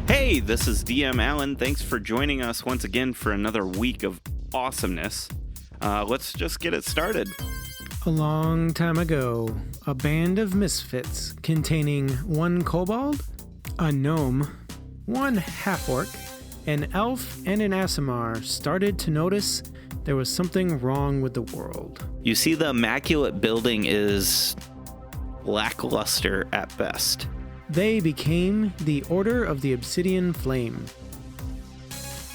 Hey, this is DM Allen. Thanks for joining us once again for another week of awesomeness. Let's just get it started. A long time ago, a band of misfits containing one kobold, a gnome, one half-orc, an elf, and an Aasimar started to notice there was something wrong with the world. You see, the Immaculate Building is lackluster at best. They became the Order of the Obsidian Flame.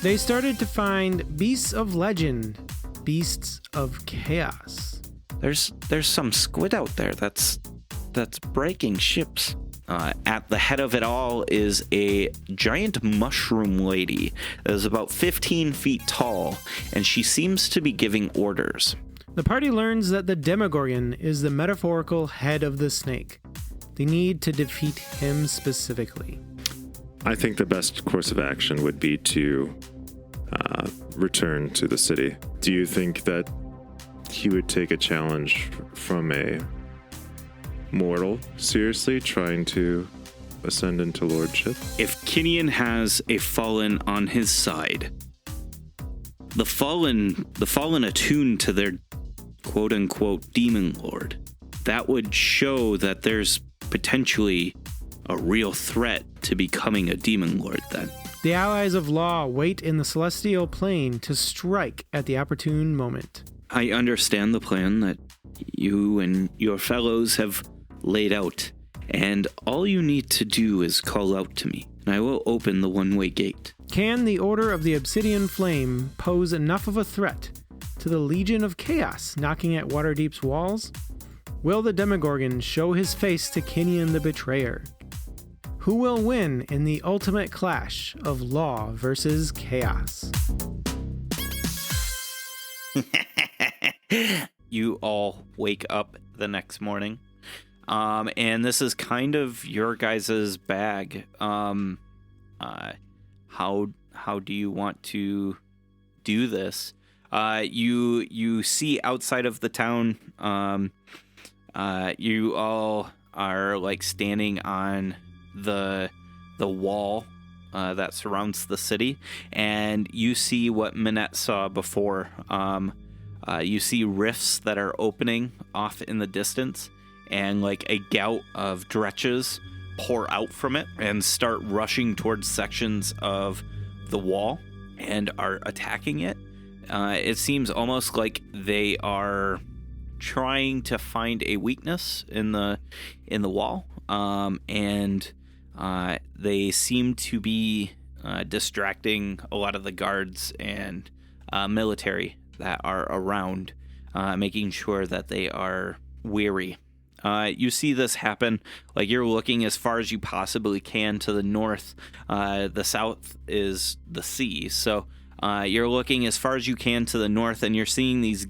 They started to find beasts of legend, beasts of chaos. There's some squid out there that's breaking ships. At the head of it all is a giant mushroom lady that is about 15 feet tall, and she seems to be giving orders. The party learns that the Demogorgon is the metaphorical head of the snake. They need to defeat him specifically. I think the best course of action would be to return to the city. Do you think that he would take a challenge from a mortal seriously trying to ascend into lordship? If Kinian has a fallen on his side, the fallen attuned to their quote-unquote demon lord, that would show that there's potentially a real threat to becoming a demon lord then. The allies of law wait in the celestial plane to strike at the opportune moment. I understand the plan that you and your fellows have laid out, and all you need to do is call out to me, and I will open the one-way gate. Can the Order of the Obsidian Flame pose enough of a threat to the Legion of Chaos knocking at Waterdeep's walls? Will the Demogorgon show his face to Kinian the Betrayer? Who will win in the ultimate clash of law versus chaos? You all wake up the next morning, and this is kind of your guys' bag. How do you want to do this? You see outside of the town. You all are like standing on the wall that surrounds the city, and you see what Minette saw before. You see rifts that are opening off in the distance, and like a gout of dretches pour out from it and start rushing towards sections of the wall and are attacking it. It seems almost like they are trying to find a weakness in the wall, and they seem to be distracting a lot of the guards and military that are around, making sure that they are weary. You see this happen, like you're looking as far as you possibly can to the north. The south is the sea, so you're looking as far as you can to the north, and you're seeing these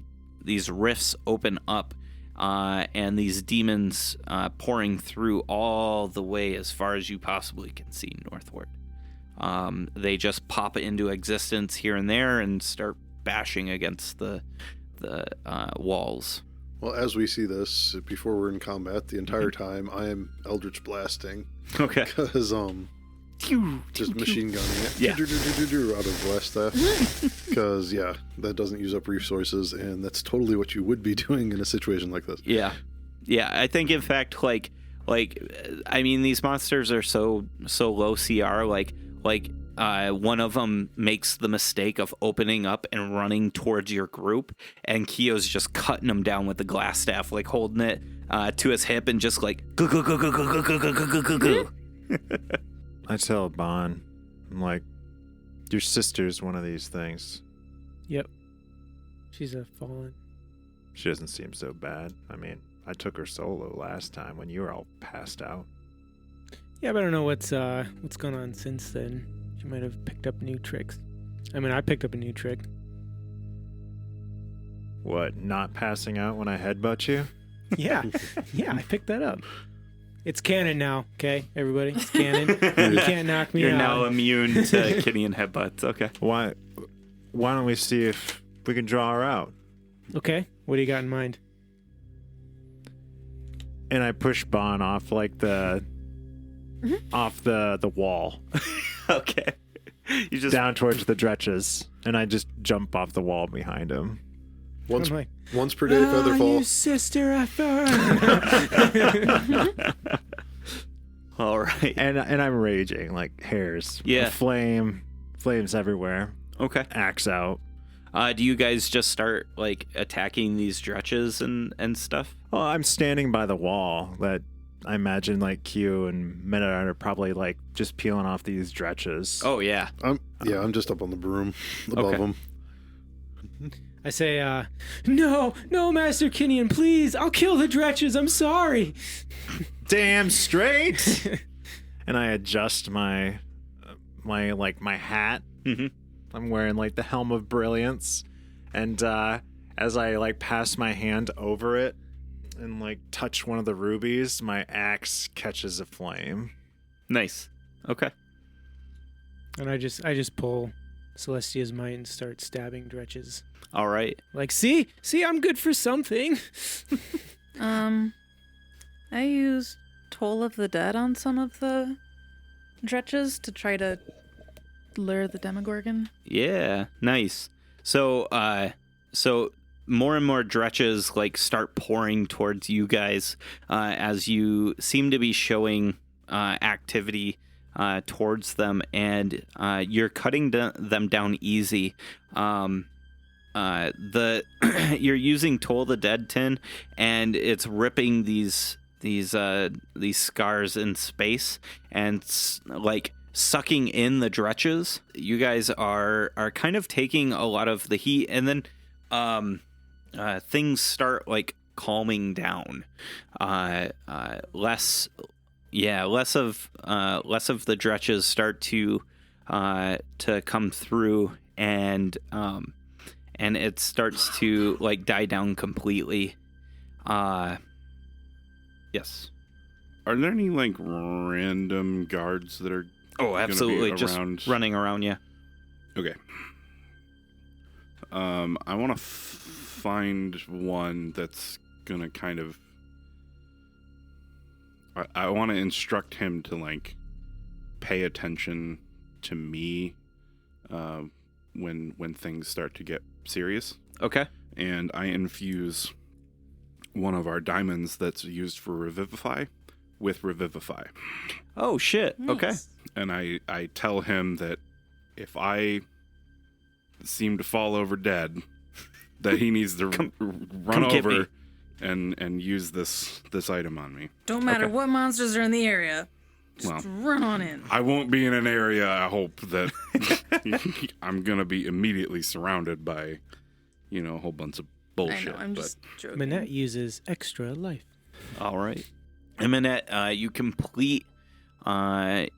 rifts open up, and these demons pouring through all the way as far as you possibly can see northward. They just pop into existence here and there and start bashing against the walls. Well, as we see this, before we're in combat, the entire time I am Eldritch Blasting. Okay. Because, just machine gunning it. Yeah. Out of Blast Staff. Because, yeah, that doesn't use up resources, and that's totally what you would be doing in a situation like this. Yeah. Yeah, I think, in fact, like I mean, these monsters are so low CR, one of them makes the mistake of opening up and running towards your group, and Kyo's just cutting him down with the glass staff, like holding it to his hip and just like go go go go go go go go go go go. I tell Bon, I'm like, your sister's one of these things. Yep. She's a fallen. She doesn't seem so bad. I mean, I took her solo last time when you were all passed out. Yeah, but I don't know what's gone on since then. She might have picked up new tricks. I mean, I picked up a new trick. What, not passing out when I headbutt you? Yeah, I picked that up. It's canon now, okay, everybody? It's canon. You can't knock me out. You're now immune to Kinian headbutts. Okay. Why don't we see if we can draw her out? Okay, what do you got in mind? And I push Bon off like off the wall. Okay. You just down towards the dretches, and I just jump off the wall behind him. Once I'm like, per day, feather fall. You sister effer. all right. And I'm raging like hairs. Yeah. Flames everywhere. Okay. Axe out. Do you guys just start like attacking these dretches and stuff? Well, I'm standing by the wall that I imagine like Q and Meta are probably like just peeling off these dretches. Oh yeah. I'm just up on the broom above them. I say, no, Master Kinian, please, I'll kill the dretches, I'm sorry. Damn straight. And I adjust my hat. Mm-hmm. I'm wearing like the helm of brilliance, and as I like pass my hand over it and like touch one of the rubies, my axe catches a flame. Nice. Okay. And I just pull Celestia's might and start stabbing dretches. All right. Like, see, I'm good for something. I used Toll of the Dead on some of the dretches to try to lure the Demogorgon. Yeah. Nice. So more and more dretches like start pouring towards you guys as you seem to be showing activity towards them, and you're cutting them down easy. You're using Toll the Dead tin, and it's ripping these scars in space and like sucking in the dretches. You guys are kind of taking a lot of the heat, and then things start like calming down. Less of the dretches start to come through, and it starts to like die down completely. Yes. Are there any like random guards that are? Oh, absolutely. Just around? Running around, yeah. Okay. I want to find one that's gonna kind of. I want to instruct him to like pay attention to me when things start to get serious. Okay. And I infuse one of our diamonds that's used for Revivify with Revivify. Oh, shit. Nice. Okay. And I tell him that if I seem to fall over dead, that he needs to run over and use this item on me. Don't matter what monsters are in the area. Just run on in. I won't be in an area, I hope, that I'm going to be immediately surrounded by, a whole bunch of bullshit. I know, I'm just joking. Minette uses extra life. All right. And Minette, you complete giving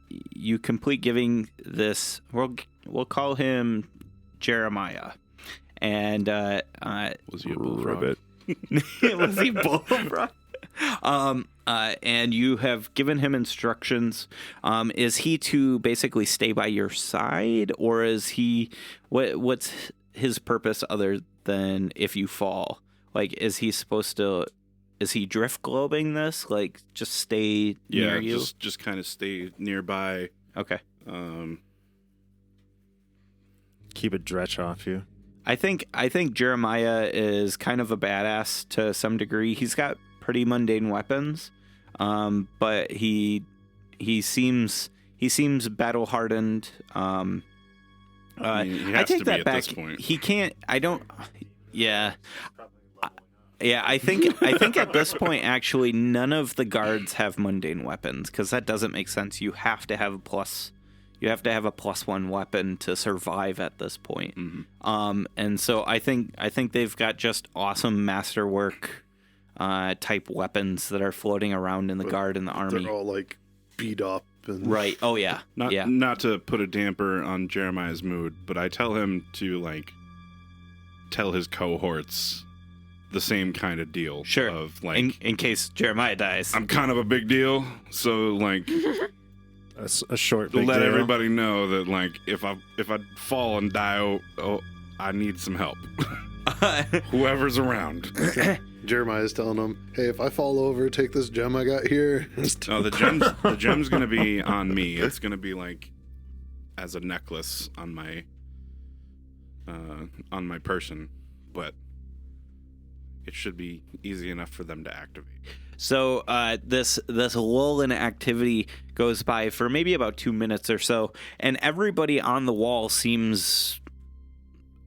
this. We'll call him Jeremiah. And was he a bullfrog? Was he bullfrog? And you have given him instructions. Is he to basically stay by your side, or is he what's his purpose other than if you fall? Like, is he drift globing this? Like, just stay near you? just kind of stay nearby. Okay. Keep a dretch off you. I think Jeremiah is kind of a badass to some degree. He's got pretty mundane weapons, but he seems battle hardened. He has to be at this point. He can't. I don't. Yeah. Yeah, I think at this point, actually, none of the guards have mundane weapons, because that doesn't make sense. You have to have a +1 weapon to survive at this point. Mm-hmm. And so I think they've got just awesome masterwork type weapons that are floating around in the guard and the army. They're all like beat up and Right. Oh yeah. Not to put a damper on Jeremiah's mood, but I tell him to like tell his cohorts the same kind of deal. Sure. Of like in case Jeremiah dies. I'm kind of a big deal, so like A short big let deal. everybody know that like if I fall and die, I need some help. Whoever's around. Jeremiah's telling him, hey, if I fall over, take this gem I got here. No, the gem's gonna be on me. It's gonna be like as a necklace on my person, but it should be easy enough for them to activate. So this lull in activity goes by for maybe about 2 minutes or so, and everybody on the wall seems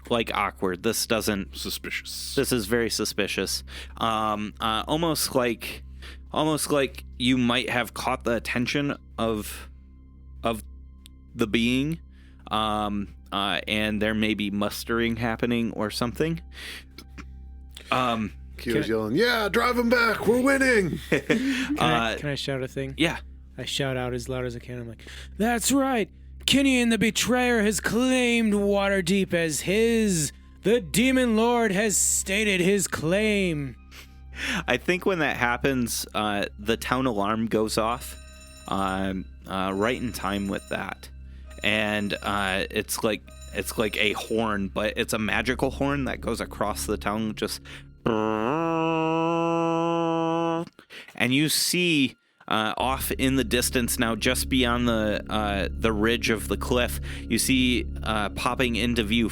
like awkward. This is very suspicious. Almost like you might have caught the attention of the being, and there may be mustering happening or something. Kyo's yelling, "Yeah, drive him back! We're winning!" Can I shout a thing? Yeah. I shout out as loud as I can. I'm like, "That's right! Kinian the Betrayer has claimed Waterdeep as his. The Demon Lord has stated his claim." I think when that happens, the town alarm goes off right in time with that, and it's like a horn, but it's a magical horn that goes across the town, just. And you see off in the distance now, just beyond the ridge of the cliff, you see popping into view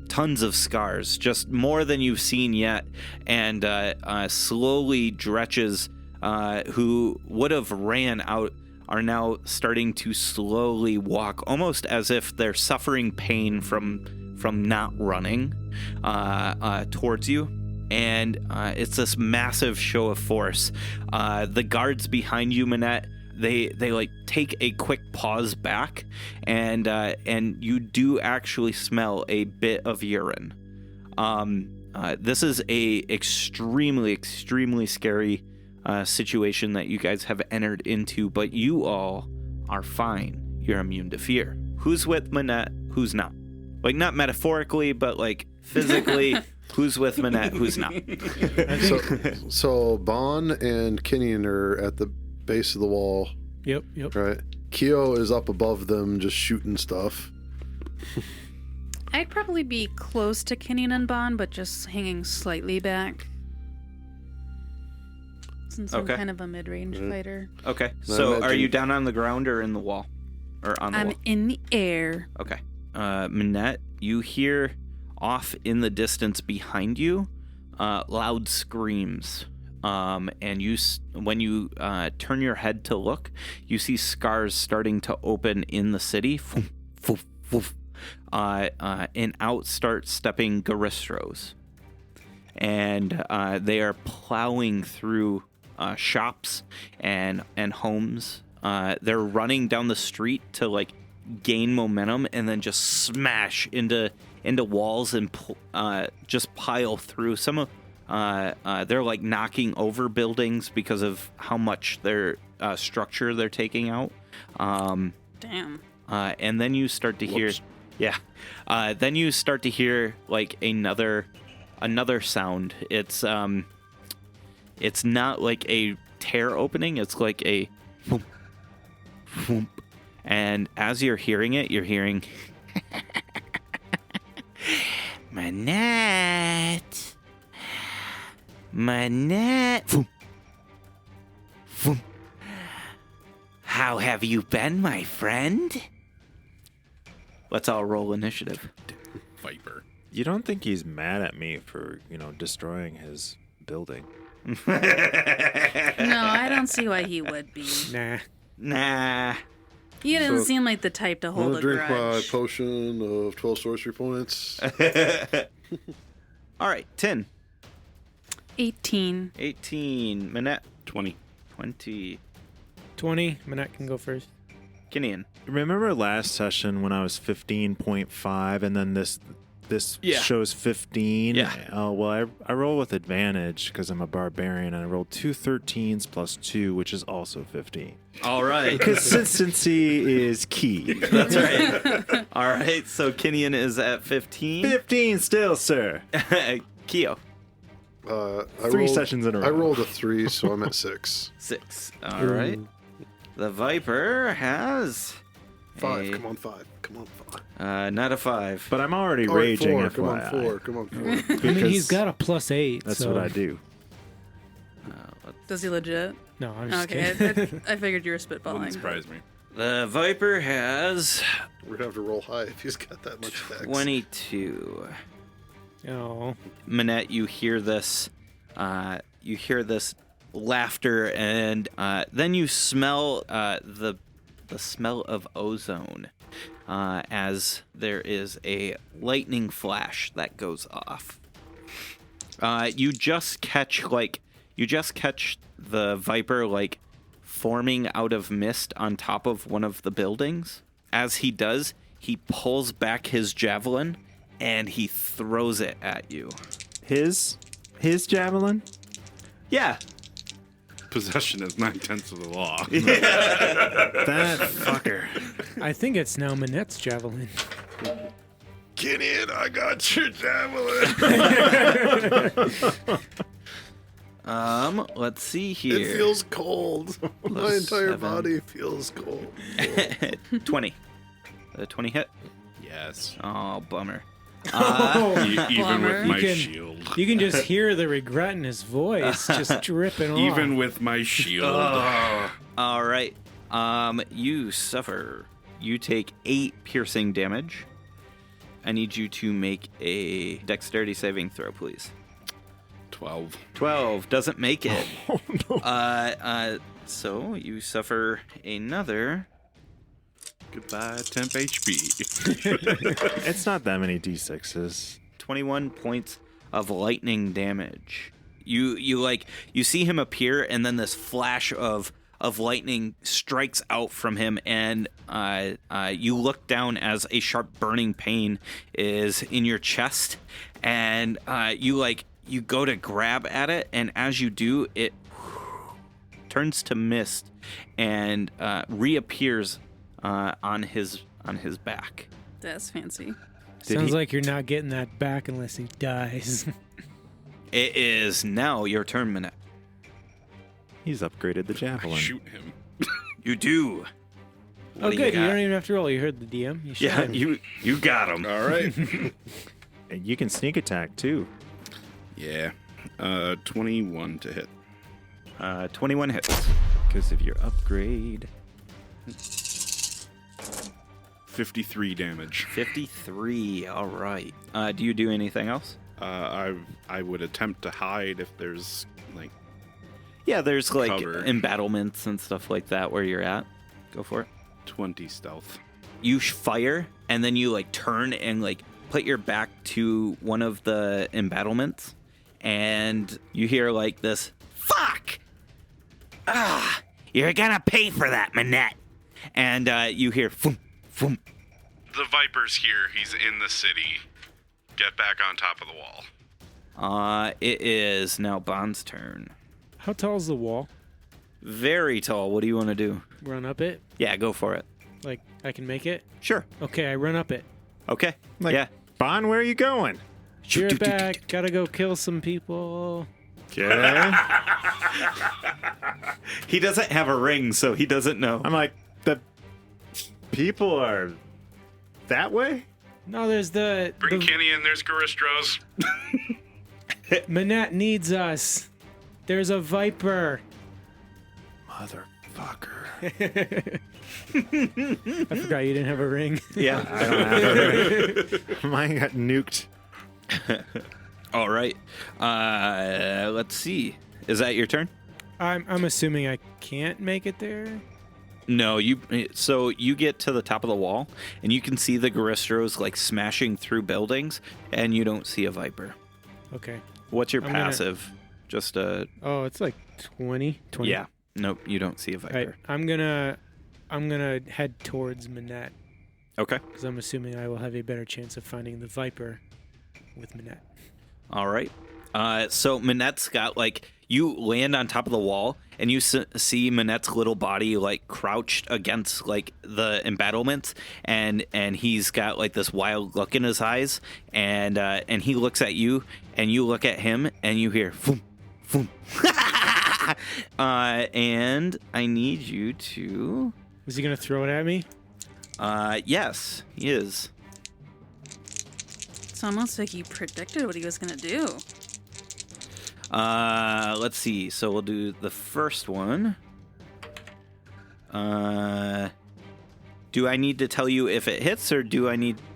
tons of scars, just more than you've seen yet, and slowly dretches who would have ran out are now starting to slowly walk, almost as if they're suffering pain from not running towards you. And it's this massive show of force. The guards behind you, Minette, they like take a quick pause back, and you do actually smell a bit of urine. This is a extremely scary situation that you guys have entered into, but you all are fine. You're immune to fear. Who's with Minette? Who's not? Like, not metaphorically, but like physically. Who's with Minette? Who's not? So Bon and Kinian are at the base of the wall. Yep. Right. Kyo is up above them, just shooting stuff. I'd probably be close to Kinian and Bon, but just hanging slightly back. Since I'm kind of a mid-range fighter. Okay. So are you down on the ground or in the wall? Or on the wall? I'm in the air. Okay. Minette, you hear off in the distance behind you loud screams. And when you turn your head to look, you see scars starting to open in the city. And out start stepping Garistros. And they are plowing through shops and homes. They're running down the street to like gain momentum and then just smash into walls and just pile through. Some of they're like knocking over buildings because of how much their structure they're taking out. Damn. And then you start to hear, then you start to hear like another sound. It's not like a tear opening. It's like a whoomp, whoomp. And as you're hearing it, you're hearing Minette. Voom. Voom. How have you been, my friend? Let's all roll initiative. Viper. You don't think he's mad at me for, destroying his building? No, I don't see why he would be. Nah. He doesn't seem like the type to hold a grudge. I'm gonna drink my potion of 12 sorcery points. All right, 10. 18. 18. Minette. 20. 20. Minette can go first. Kinian. Remember last session when I was 15.5 and then this shows 15? Yeah. Well, I roll with advantage because I'm a barbarian, and I rolled 2 13s plus 2, which is also 15. All right. Consistency is key. That's right. All right, so Kinian is at 15. 15 still, sir. Kyo. 3 sessions in a row. I rolled a 3, so I'm at 6. 6. All right. The Viper has 5. Come on, 5. Not a 5. But I'm already raging. 4. FYI. Come on, 4. I mean, he's got a +8. That's so. what I do. Does he legit? No, I'm just kidding. Okay, I figured you were Wouldn't spitballing. surprise me. The Viper has We're gonna have to roll high if he's got that much dex. 22. Oh. Manette, you hear this laughter, and then you smell the smell of ozone as there is a lightning flash that goes off. You just catch the Viper like forming out of mist on top of one of the buildings. As he does, he pulls back his javelin and he throws it at you. His javelin? Yeah. Possession is 9/10 of the law. That fucker. I think it's now Manette's javelin. Get in, I got your javelin. Let's see here. It feels cold. My entire 7. body feels cold. 20. The 20 hit? Yes. Oh, bummer. Even with my You can- shield. You can just hear the regret in his voice just dripping off. Even with my shield. All right. You take 8 piercing damage. I need you to make a dexterity saving throw, please. 12. 12 doesn't make it. Oh, no. So you suffer another. Goodbye, temp HP. It's not that many D6s. 21 points of lightning damage. You see him appear, and then this flash of lightning strikes out from him, and you look down as a sharp burning pain is in your chest, and you go to grab at it, and as you do, it turns to mist and reappears on his back. That's fancy. Sounds like you're not getting that back unless he dies. It is now your turn, Manette. He's upgraded the javelin. Shoot him. You do. Oh, do good. You got? don't even have to roll. You heard the DM. You shot Yeah, him. you got him. All right. And you can sneak attack too. Yeah. 21 to hit. 21 hits. Because of your upgrade. 53 damage. 53. All right. Do you do anything else? I would attempt to hide if there's like. Yeah, there's like Cover. embattlements and stuff like that where you're at. Go for it. 20 stealth. You fire, and then you like turn and like put your back to one of the embattlements, and you hear like this, "Fuck! Ah, you're gonna pay for that, Manette." And you hear, "Foom, foom." The Viper's here. He's in the city. Get back on top of the wall. It is now Bond's turn. How tall is the wall? Very tall. What do you want to do? Run up it? Yeah, go for it. Like, I can make it? Sure. Okay, I run up it. Okay. Like, yeah. Bon, where are you going? Be right back. Gotta go kill some people. Okay. He doesn't have a ring, so he doesn't know. I'm like, the people are that way? No, there's the Kenny in. There's Garistros. Manette needs us. There's a Viper. Motherfucker. I forgot you didn't have a ring. Yeah. I don't have a ring. Mine got nuked. All right. Let's see. Is that your turn? I'm assuming I can't make it there. No, so you get to the top of the wall, and you can see the Garistros like smashing through buildings, and you don't see a Viper. Okay. What's your I'm gonna- passive? Just a Oh, it's like 20. yeah. Nope, you don't see a All Viper. right, I'm gonna head towards Manette Okay. because I'm assuming I will have a better chance of finding the Viper with Manette. All right. So Manette's got like you land on top of the wall, and you see Manette's little body like crouched against like the embattlements, and he's got like this wild look in his eyes, and he looks at you, and you look at him, and you hear boom, boom. And I need you to. Is he gonna throw it at me? Yes, he is. It's almost like you predicted what he was gonna do. Let's see. So we'll do the first one. Do I need to tell you if it hits, or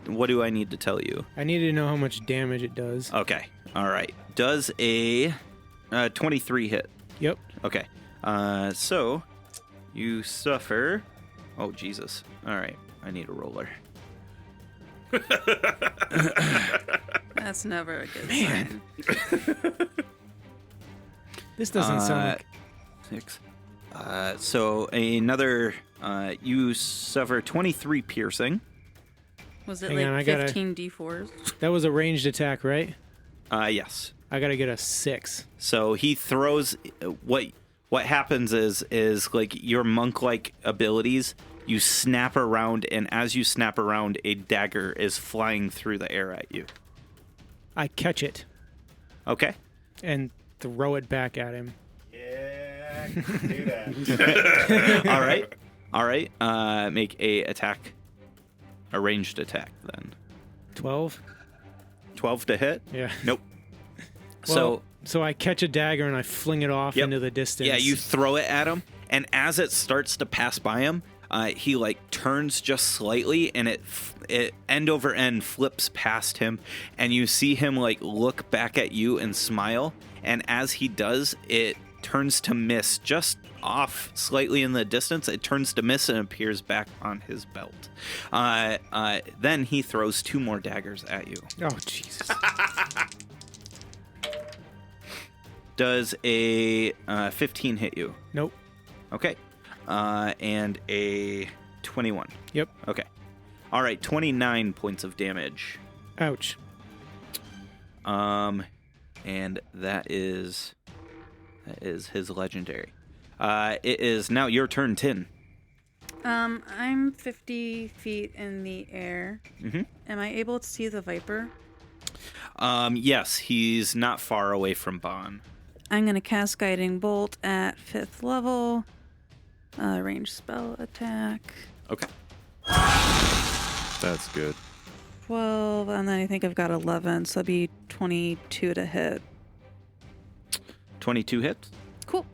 what do I need to tell you? I need to know how much damage it does. Okay. All right. Does a 23 hit? Yep. Okay. So you suffer. Oh, Jesus. All right. I need a roller. That's never a good sign. This doesn't sound like... 6. So another, you suffer 23 piercing. Was it Hang on, I like gotta- 15 d4s? That was a ranged attack, right? Yes. I gotta get a 6. So he throws, what happens is like your monk-like abilities, you snap around, and as you snap around, a dagger is flying through the air at you. I catch it Okay. and throw it back at him. Yeah, I can do that. All right. Make a ranged attack then. 12? 12 to hit? Yeah. Nope. Well, so I catch a dagger and I fling it off Yep. into the distance. Yeah, you throw it at him, and as it starts to pass by him, he like turns just slightly, and it end over end flips past him, and you see him like look back at you and smile, and as he does, it turns to mist just off slightly in the distance. It turns to mist and appears back on his belt. Then he throws 2 more daggers at you. Oh, Jesus. Does a 15 hit you? Nope. Okay. And a 21. Yep. Okay. All right, 29 points of damage. Ouch. And that is his legendary. It is now your turn, Tin. I'm 50 feet in the air. Mm-hmm. Am I able to see the Viper? Yes, he's not far away from Bon. I'm going to cast Guiding Bolt at 5th level. Range spell attack. Okay. That's good. 12, and then I think I've got 11, so that'd be 22 to hit. 22 hits. Cool.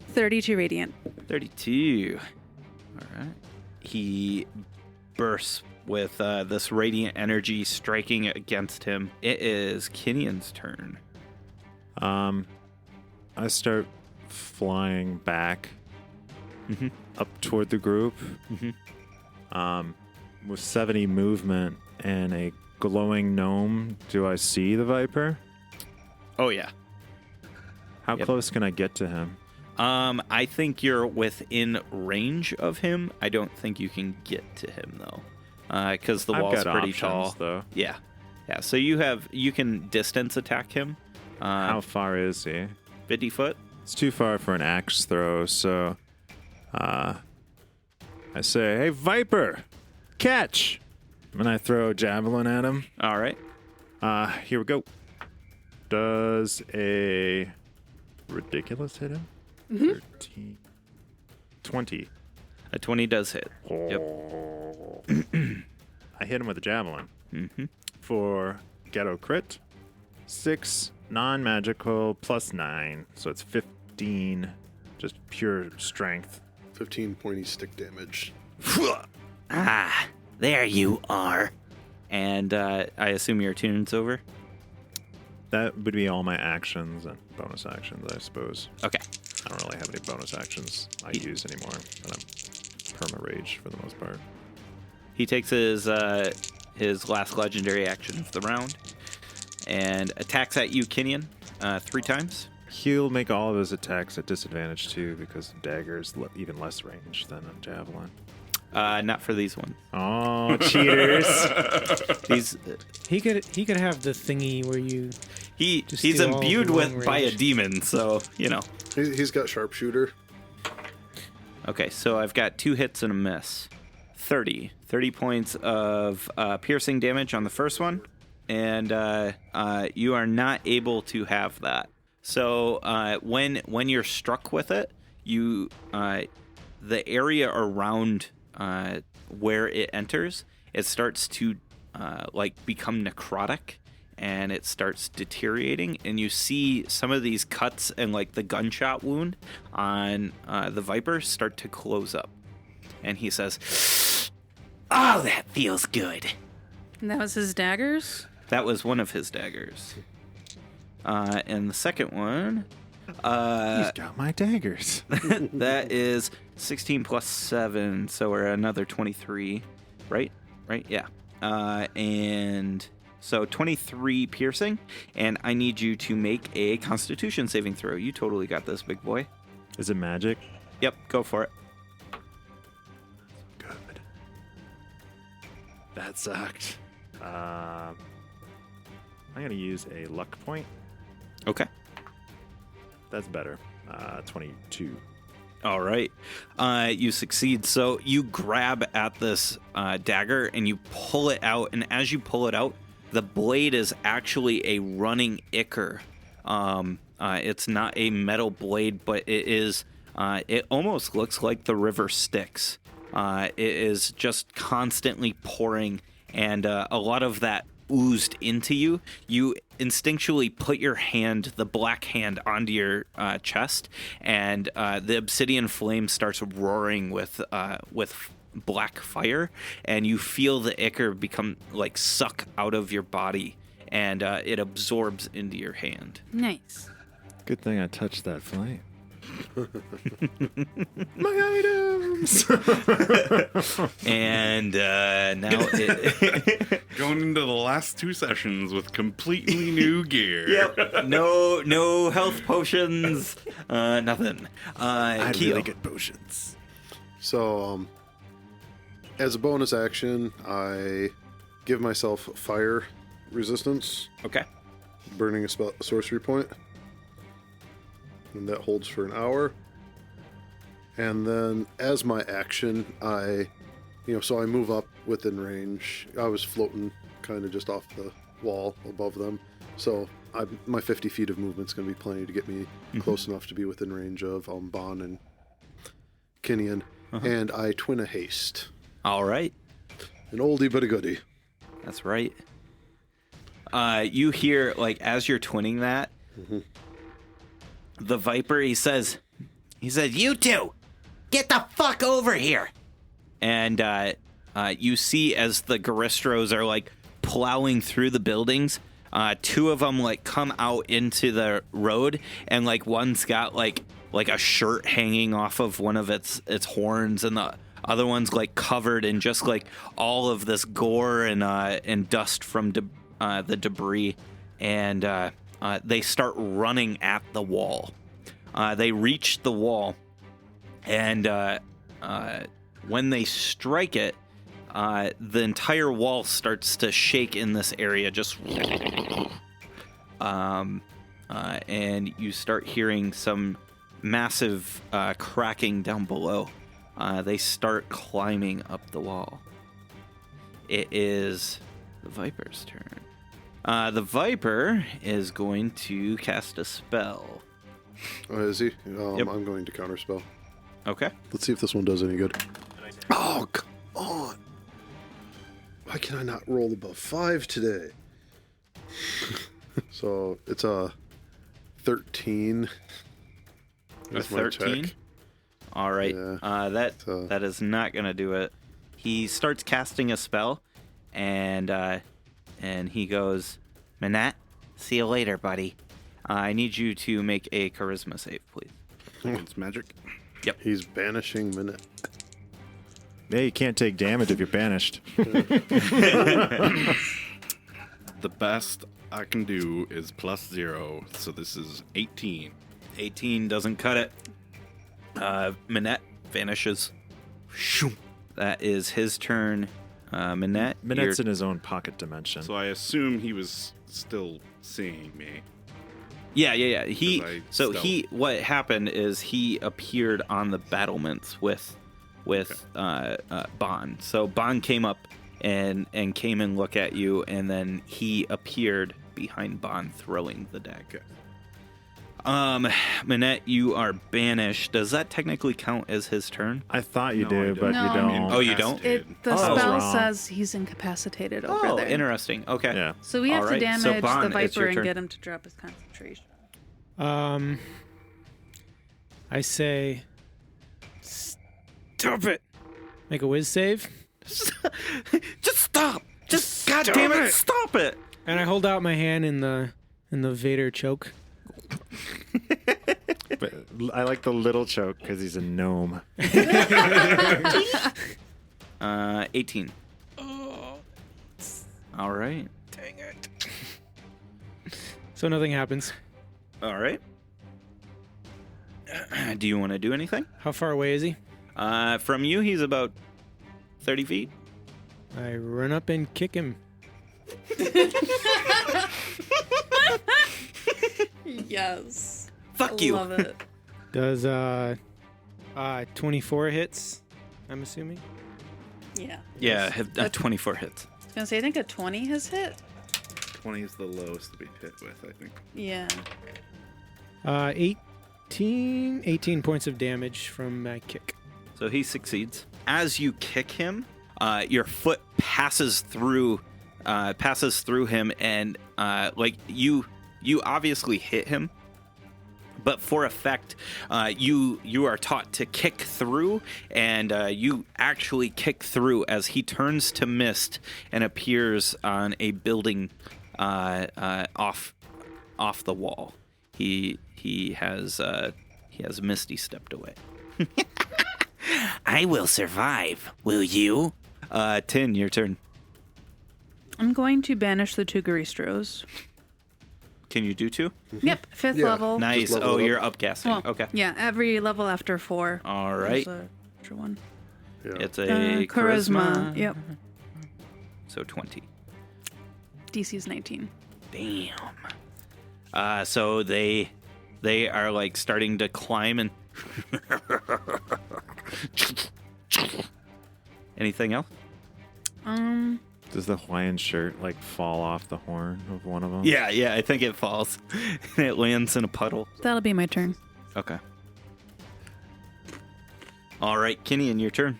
32 radiant. 32. All right. He bursts with this radiant energy striking against him. It is Kinion's turn. I start flying back Mhm. up toward the group. Mhm. With 70 movement and a glowing gnome, do I see the Viper? Oh, yeah. How Yep. close can I get to him? I think you're within range of him. I don't think you can get to him, though. Because the I've wall's got pretty options, tall. though. Yeah. Yeah, so you can distance attack him. How far is he? 50 foot? It's too far for an axe throw, so I say, "Hey, Viper, catch!" And I throw a javelin at him. All right. Here we go. Does a ridiculous hit him? 13. 20. A 20 does hit. Yep. I hit him with a javelin. Mm-hmm. For ghetto crit. 6 non-magical plus 9. So it's 15. Just pure strength. 15 pointy stick damage. Ah, there you are. And I assume your tune's over? That would be all my actions and bonus actions, I suppose. Okay. I don't really have any bonus actions I use anymore, but I'm perma-rage for the most part. He takes his last legendary action of the round and attacks at you, Kinion, 3 times. He'll make all of his attacks at disadvantage too, because dagger is even less range than a javelin. Not for these ones. Oh, cheaters! He could have the thingy where you... He's steal all imbued the long with by a range. demon, so you know. He's got sharpshooter. Okay, so I've got 2 hits and a miss. 30 points of piercing damage on the first one, and you are not able to have that. So when you're struck with it, you the area around where it enters, it starts to like become necrotic, and it starts deteriorating, and you see some of these cuts and like the gunshot wound on the Viper start to close up. And he says, "Oh, that feels good." And that was his daggers? That was one of his daggers. And the second one, He's got my daggers. that is 16 plus 7, so we're at another 23, right? Right, yeah. And so 23 piercing, and I need you to make a Constitution saving throw. You totally got this, big boy. Is it magic? Yep, go for it. Good. That sucked. I'm going to use a luck point. Okay. That's better. 22. All right. You succeed. So you grab at this dagger and you pull it out. And as you pull it out, the blade is actually a running ichor. It's not a metal blade, but it is. It almost looks like the river Styx. It is just constantly pouring, and a lot of that oozed into you. You instinctually put your hand, the black hand, onto your chest, and the obsidian flame starts roaring with black fire, and you feel the ichor become like suck out of your body, and it absorbs into your hand. Nice. Good thing I touched that flame. My items. And now Going into the last 2 sessions with completely new gear. Yep. No health potions. Nothing. I had Keel. really good potions. So, as a bonus action, I give myself fire resistance, Okay. burning a sorcery point, and that holds for an hour. And then, as my action, I move up within range. I was floating kind of just off the wall above them, so my 50 feet of movement's going to be plenty to get me close enough to be within range of Bon and Kinian. And I twin a haste. All right. An oldie but a goodie. That's right. You hear, like, as you're twinning that, the Viper, he says, "You two, get the fuck over here." And you see as the Garistros are, like, plowing through the buildings, 2 of them, like, come out into the road, and, like, one's got, like a shirt hanging off of one of its horns, and the other one's, like, covered in just, like, all of this gore and dust from the debris. And they start running at the wall. They reach the wall, and when they strike it, the entire wall starts to shake in this area, just and you start hearing some massive cracking down below. They start climbing up the wall. It is the Viper's turn. The Viper is going to cast a spell. Oh, is he? Yep. I'm going to counterspell. Okay. Let's see if this one does any good. Oh, come on. Why can I not roll above 5 today? So it's a 13. A With my 13? check. All right. Yeah. That is not going to do it. He starts casting a spell, and he goes, "Manette, see you later, buddy. I need you to make a charisma save, please." Against magic. He's banishing Minute. Hey, you can't take damage if you're banished. The best I can do is +0, so this is 18. 18 doesn't cut it. Manette vanishes. Shoom. That is his turn. Manette, Minette's in his own pocket dimension. So I assume he was still seeing me. Yeah. What happened is he appeared on the battlements with Bon. So Bon came up and came and looked at you, and then he appeared behind Bon throwing the deck. Minette, you are banished. Does that technically count as his turn? I thought you No, I did, don't. but No. you don't. Oh, you don't? The Oh. spell Wrong. says he's incapacitated over Oh, there. interesting. Okay. Yeah. So we have All to right, damage so Bon, the it's your Viper and turn. get him to drop his concentration. I say, stop it. Make a whiz save, Just stop. Just God damn it, stop it. and I hold out my hand in the Vader choke. But I like the little choke because he's a gnome. 18. All right. Dang it. So nothing happens. All right. Do you want to do anything? How far away is he? From you, he's about 30 feet. I run up and kick him. Yes. Fuck you. Love it. Does 24 hits? I'm assuming. Yeah. Yeah, 24 hits. I was gonna say I think a 20 has hit. 20 is the lowest to be hit with, I think. Yeah. 18 points of damage from my kick. So he succeeds. As you kick him, your foot passes through him, and like you obviously hit him, but for effect, you are taught to kick through, and you actually kick through as he turns to mist and appears on a building off the wall. He has misty stepped away. I will survive. Will you? Tin, your turn. I'm going to banish the two Garistros. Can you do 2? Yep, 5th Yeah. level. Nice. level Oh, it up. you're upcasting. Well, Okay. Yeah, every level after 4. All right. There's a extra one. Yeah. It's a Charisma. Yep. So 20. DC's 19. Damn. So they are like starting to climb and. Anything else? Does the Hawaiian shirt like fall off the horn of one of them? Yeah. I think it falls. It lands in a puddle. That'll be my turn. Okay. All right, Kinian, your turn.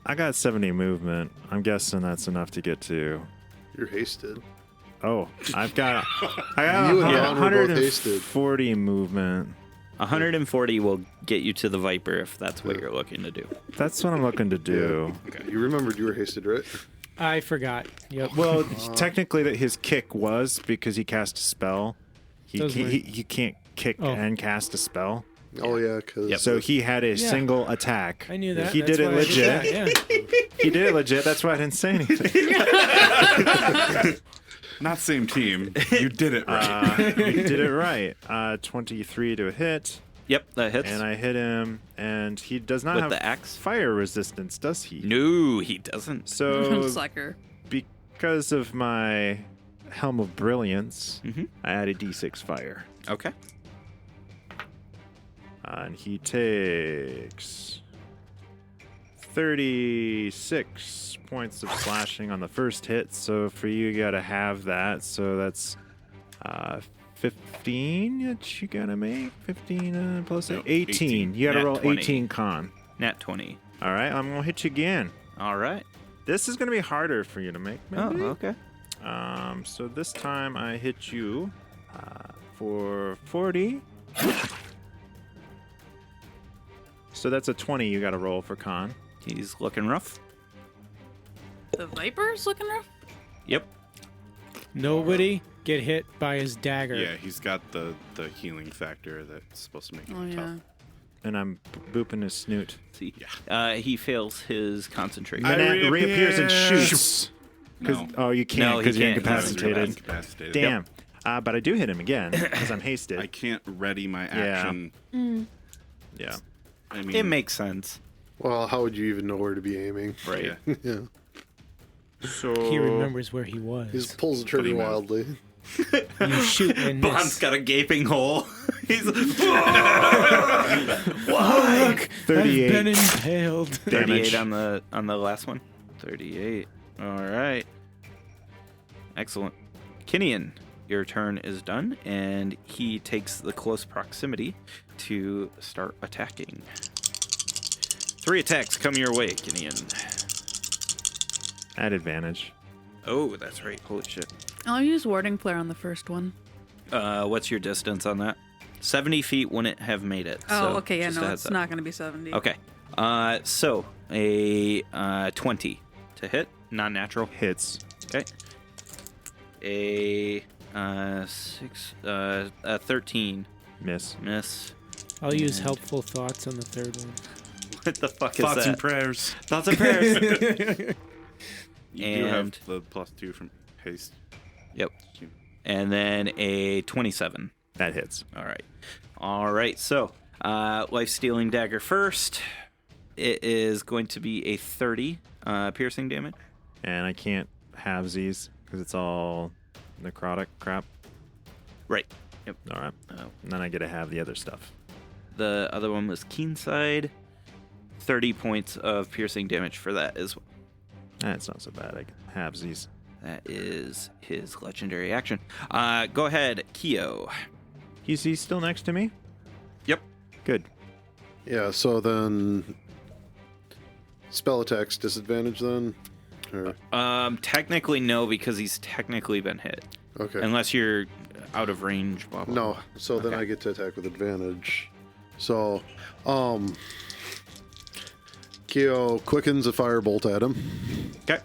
I got 70 movement. I'm guessing that's enough to get to. You're hasted. Oh, I got You and Ron were both hasted. 140 movement. 140 will get you to the Viper if that's what you're looking to do. That's what I'm looking to do. You remembered you were hasted, right? I forgot. Yep. Well, technically, that his kick was because he cast a spell. Those were- He can't kick Oh. and cast a spell. Oh yeah, because So he had a single attack. I knew that. He That's did it why I legit. that, yeah. He did it legit. That's why I didn't say anything. Not same team. You did it right. You did it right. 23 to hit, Yep, that hits. and I hit him, and he does not With have the axe? fire resistance, does he? No, he doesn't. So Slacker. because of my Helm of Brilliance, Mhm. I added D6 fire. Okay. And he takes 36 points of slashing on the first hit. So for you gotta have that. So that's 15 that you gotta make. 15 plus No, 18. 18. You gotta Nat roll 20. 18 con. Nat 20. All right, I'm gonna hit you again. All right. This is gonna be harder for you to make. Maybe. Oh, okay. So this time I hit you for 40. So that's a 20 you got to roll for con. He's looking rough. The Viper's looking rough? Yep. Nobody get hit by his dagger. Yeah, he's got the healing factor that's supposed to make him Oh, yeah. tough. And I'm booping his snoot. See. He fails his concentration. Manette reappears and shoots. No. Oh, you No, can't he because you're can't. incapacitated. Incapacitated. Damn. But I do hit him again because I'm hasted. I can't ready my action. Yeah. I mean, It makes sense. well, how would you even know where to be aiming? Right. yeah. Yeah, So He remembers where he he was. just pulls the trigger Pretty much. wildly. You shoot and Bond's miss. got a gaping hole. He's Why? 38 I've been impaled. 38 damage. on the last one. 38. All right. Excellent. Kinian, your turn is done, and he takes the close proximity to start attacking. 3 attacks come your way, Kinian. At advantage. Oh, that's right. Holy shit. I'll use Warding Flare on the first one. What's your distance on that? 70 feet wouldn't have made it. Oh, so okay. Yeah, just a no, heads it's up. not going to be 70. Okay. So a 20 to hit, non-natural. Hits. Okay. A 13 Miss. miss. I'll use helpful thoughts on the third one. What the fuck is Thoughts that? and prayers. Thoughts and prayers. You do have And- the +2 from haste. Yep. And then a 27. That hits. All right. So, life-stealing dagger first. It is going to be a 30 piercing damage. And I can't have these because it's all necrotic crap. Right. Yep. All right. And then I get to have the other stuff. The other one was keen side. 30 points of piercing damage for that as well. That's not so bad. I can have these. That is his legendary action. Go ahead, Kyo. He's still next to me? Yep. Good. Yeah, so then spell attacks disadvantage then? Or, Technically no, because he's technically been hit. okay. Unless you're out of range, blah, blah, No, so then Okay. I get to attack with advantage. So, Kyo quickens a firebolt at him. Okay.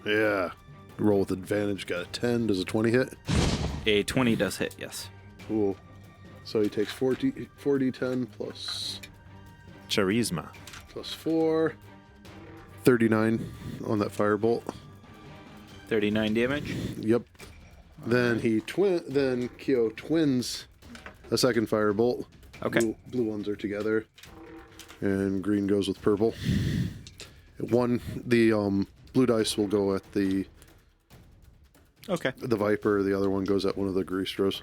Yeah. Roll with advantage, got a 10. Does a 20 hit? A 20 does hit, yes. Cool. So he takes 40 10 plus Charisma. 4. 39 on that firebolt. 39 damage. Yep. Then then Kyo twins a second firebolt. Okay. Blue ones are together. And green goes with purple. The blue dice will go at the Okay. Viper, the other one goes at one of the Greastros.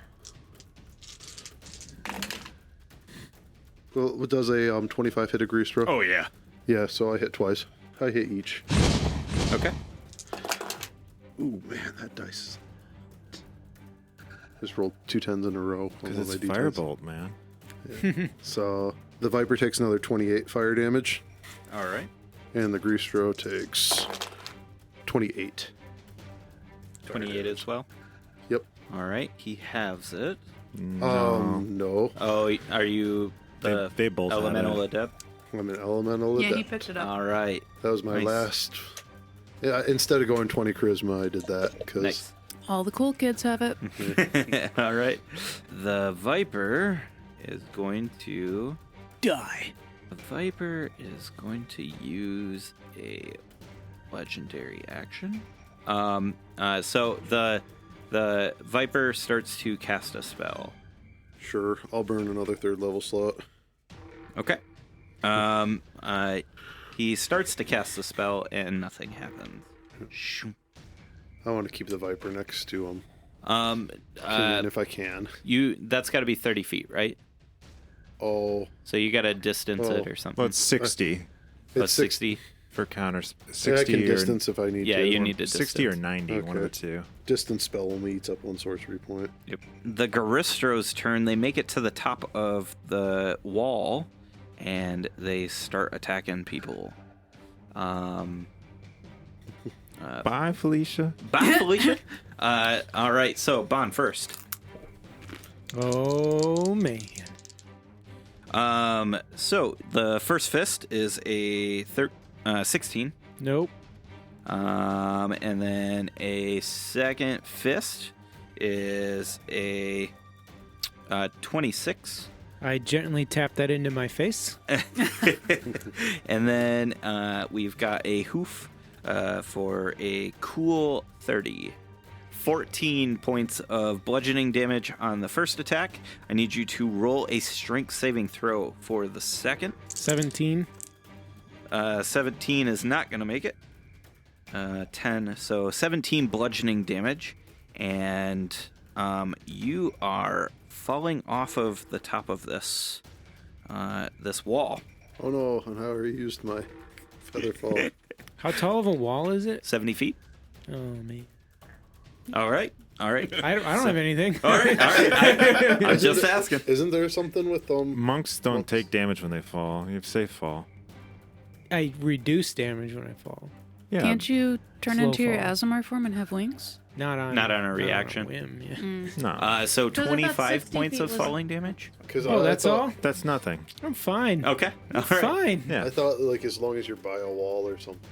Well, what does a 25 hit a Greastro? Oh, yeah. Yeah, so I hit twice. I hit each. Okay. Ooh, man, that dice. Just rolled 2 10s in a row. on Because one it's of my D10s. firebolt, man. So the Viper takes another 28 fire damage, All right. and the Greastro takes 28. 28 as well. Yep. All right. He halves it. No. Oh, are you the They both have elemental it. adept? I'm an elemental Yeah, he adept. picked it up. All right. That was my Nice. last. Yeah, instead of going 20 charisma, I did that because Nice. All the cool kids have it. All right. The Viper is going to die. The Viper is going to use a legendary action. So the Viper starts to cast a spell. sure, I'll burn another 3rd level slot. Okay. He starts to cast the spell and nothing happens. Shoo. I want to keep the Viper next to him. If I can. That's got to be 30 feet, right? Oh, So you got to distance Oh. it or something. Well, it's 60 Oh, it's 60. for counters. Yeah, I 60 can or distance if I need Yeah, to. you need to 60 or distance. 90, one of the Okay. two. Distance spell only eats up 1 sorcery point. Yep. The Garistro's turn. They make it to the top of the wall, and they start attacking people. Bye, Felicia. Bye, Felicia. All right. So Bon first. Oh, man. So the first fist is a 16. Nope. And then a second fist is a 26. I gently tap that into my face. And then we've got a hoof for a cool 30. 14 points of bludgeoning damage on the first attack. I need you to roll a strength saving throw for the second. 17. 17 is not going to make it. 10, so 17 bludgeoning damage. And you are falling off of the top of this wall. Oh no, and I already used my feather fall. How tall of a wall is it? 70 feet. Oh, man. All right. I don't have anything. All right. I'm just asking. Isn't there something with Monks don't take damage when they fall. You have safe fall. I reduce damage when I fall. Yeah. Can't you turn Slow into your fall. Azamar form and have wings? Not on a reaction. whim, yeah. No. So Because I thought 25 60 points feet of was- falling damage. Oh, that's all? That's nothing. I'm fine. Okay. All I'm right. fine. Yeah. I thought like as long as you're by a wall or something.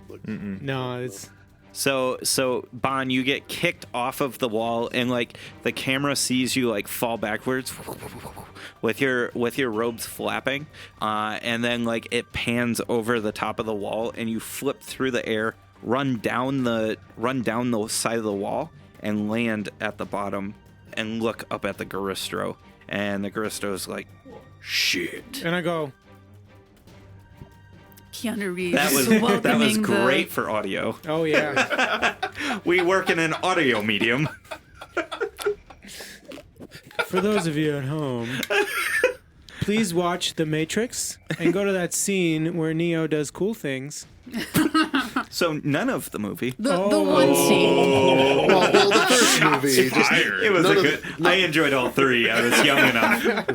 Like, No, it's So Bon, you get kicked off of the wall, and like the camera sees you like fall backwards with your robes flapping, and then like it pans over the top of the wall, and you flip through the air, run down the side of the wall, and land at the bottom, and look up at the Garistro, and the Garistro's like, shit. and I go, Keanu Reeves. That was welcoming great for audio. oh yeah. We work in an audio medium. For those of you at home, please watch The Matrix and go to that scene where Neo does cool things. So none of the movie. The one scene. well, the first movie. Just, It was none a of- good. I enjoyed all three. I was young enough. none of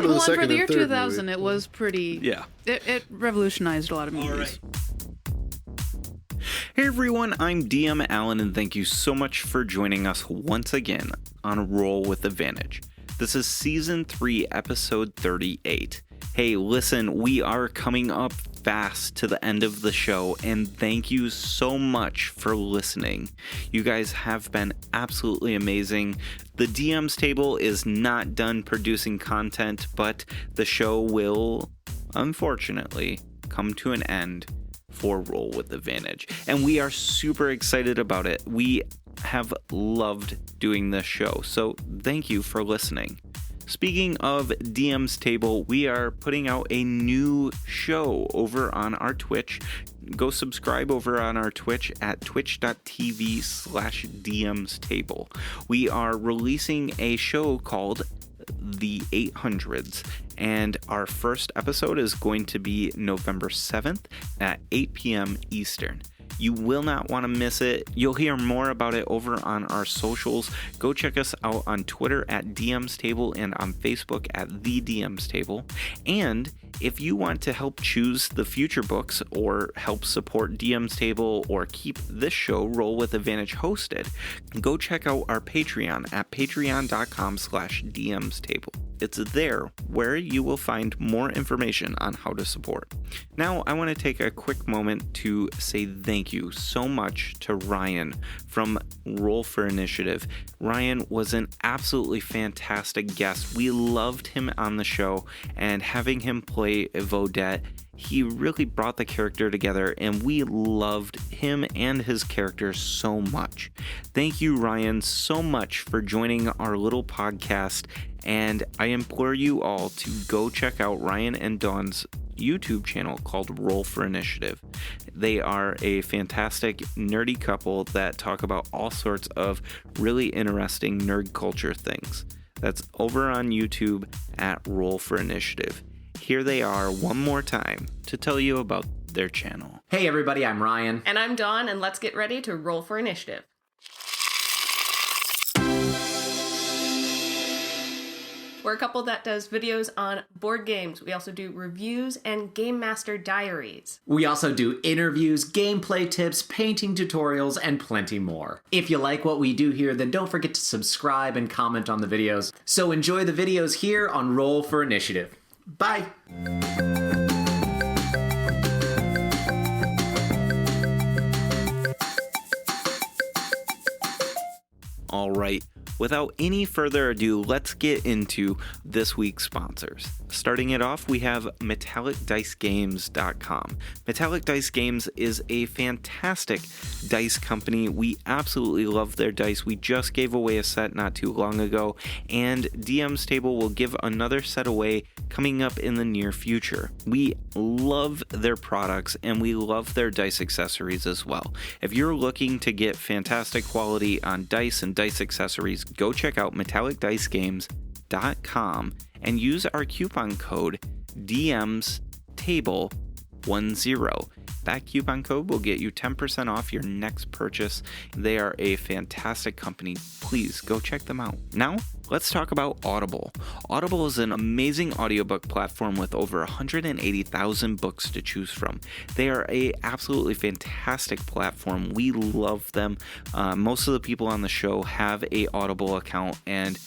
the Well, and second for the year and third 2000, movie. it was pretty. Yeah. It revolutionized a lot of movies. Hey everyone, I'm DM Allen, and thank you so much for joining us once again on Roll with Advantage. This is Season 3, Episode 38. Hey, listen, we are coming up fast to the end of the show, and thank you so much for listening. You guys have been absolutely amazing. The DM's table is not done producing content, but the show will, unfortunately, come to an end for Roll with Advantage. And we are super excited about it. We have loved doing this show, so thank you for listening. Speaking of DM's Table, we are putting out a new show over on our Twitch. Go subscribe over on our Twitch at twitch.tv/DM's Table. We are releasing a show called The 800s, and our first episode is going to be November 7th at 8 p.m. Eastern. You will not want to miss it. You'll hear more about it over on our socials. Go check us out on Twitter at DM's Table and on Facebook at The DM's Table. And if you want to help choose the future books or help support DM's Table or keep this show Roll with Advantage hosted, go check out our Patreon at patreon.com/DM's Table. It's there where you will find more information on how to support. Now, I want to take a quick moment to say thank you so much to Ryan from Roll for Initiative. Ryan was an absolutely fantastic guest. We loved him on the show, and having him play Vodette, he really brought the character together, and we loved him and his character so much. Thank you, Ryan, so much for joining our little podcast, and I implore you all to go check out Ryan and Dawn's YouTube channel called Roll for Initiative. They are a fantastic nerdy couple that talk about all sorts of really interesting nerd culture things. That's over on YouTube at Roll for Initiative. Here they are one more time to tell you about their channel. Hey everybody, I'm Ryan. And I'm Dawn, and let's get ready to roll for initiative. We're a couple that does videos on board games. We also do reviews and Game Master diaries. We also do interviews, gameplay tips, painting tutorials, and plenty more. If you like what we do here, then don't forget to subscribe and comment on the videos. So enjoy the videos here on Roll for Initiative. Bye! All right, without any further ado, let's get into this week's sponsors. Starting it off, we have MetallicDiceGames.com. Metallic Dice Games is a fantastic dice company. We absolutely love their dice. We just gave away a set not too long ago, and DM's Table will give another set away coming up in the near future. We love their products, and we love their dice accessories as well. If you're looking to get fantastic quality on dice and dice accessories, go check out MetallicDiceGames.com and use our coupon code DMsTable10. That coupon code will get you 10% off your next purchase. They are a fantastic company. Please go check them out. Now, let's talk about Audible. Audible is an amazing audiobook platform with over 180,000 books to choose from. They are a absolutely fantastic platform. We love them. Most of the people on the show have a Audible account and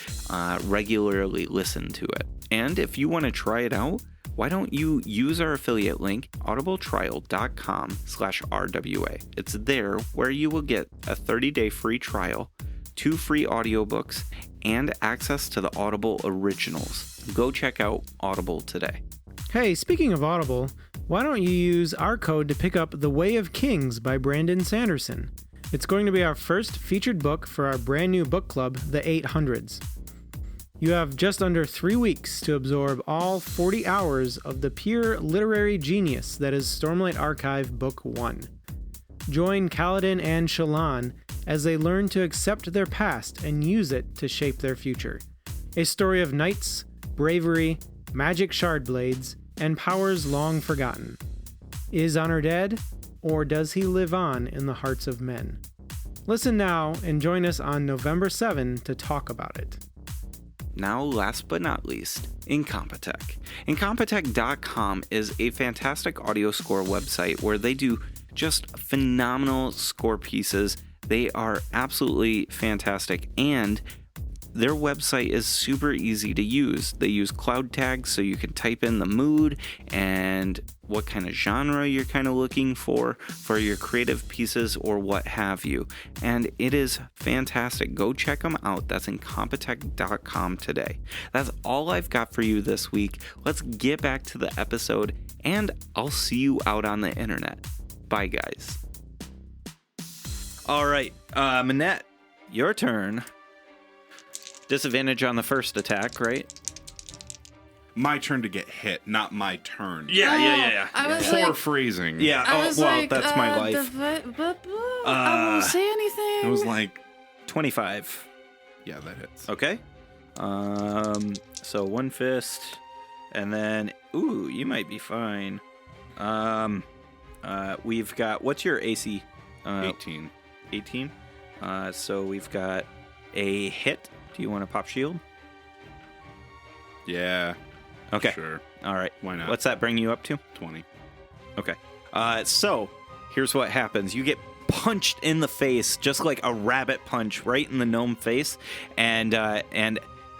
regularly listen to it. And if you want to try it out, why don't you use our affiliate link, audibletrial.com/RWA. It's there where you will get a 30-day free trial, 2 free audiobooks, and access to the Audible originals. Go check out Audible today. Hey, speaking of Audible, why don't you use our code to pick up The Way of Kings by Brandon Sanderson? It's going to be our first featured book for our brand new book club, The 800s. You have just under 3 weeks to absorb all 40 hours of the pure literary genius that is Stormlight Archive Book 1. Join Kaladin and Shallan as they learn to accept their past and use it to shape their future. A story of knights, bravery, magic shard blades, and powers long forgotten. Is Honor dead, or does he live on in the hearts of men? Listen now and join us on November 7 to talk about it. Now, last but not least, Incompetech. Incompetech.com is a fantastic audio score website where they do just phenomenal score pieces. They are absolutely fantastic, and their website is super easy to use. They use cloud tags so you can type in the mood and what kind of genre you're kind of looking for your creative pieces or what have you. And it is fantastic. Go check them out. That's Incompetech.com today. That's all I've got for you this week. Let's get back to the episode, and I'll see you out on the internet. Bye, guys. All right, Manette, your turn. Disadvantage on the first attack, right? My turn to get hit, not my turn. Yeah. I was Poor like, phrasing. Yeah, that's my life. I won't say anything. It was like, 25. yeah, that hits. Okay. So one fist, and then, ooh, you might be fine. We've got, what's your AC? 18. 18. So we've got a hit. Do you want to pop shield? Yeah. Okay. Sure. All right. Why not? What's that bring you up to? 20. Okay. So here's what happens. You get punched in the face, just like a rabbit punch, right in the gnome face, and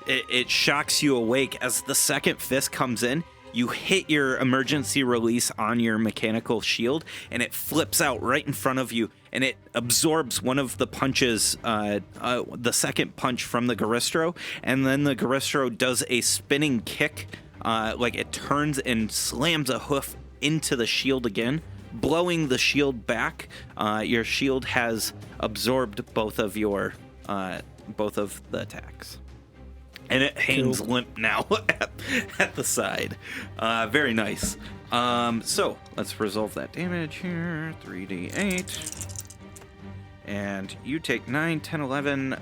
it shocks you awake as the second fist comes in. You hit your emergency release on your mechanical shield, and it flips out right in front of you, and it absorbs one of the punches, the second punch from the Garistro, and then the Garistro does a spinning kick, like it turns and slams a hoof into the shield again, blowing the shield back. Your shield has absorbed both of the attacks. And it hangs limp now at the side. Very nice. So let's resolve that damage here. 3d8. And you take 9, 10, 11,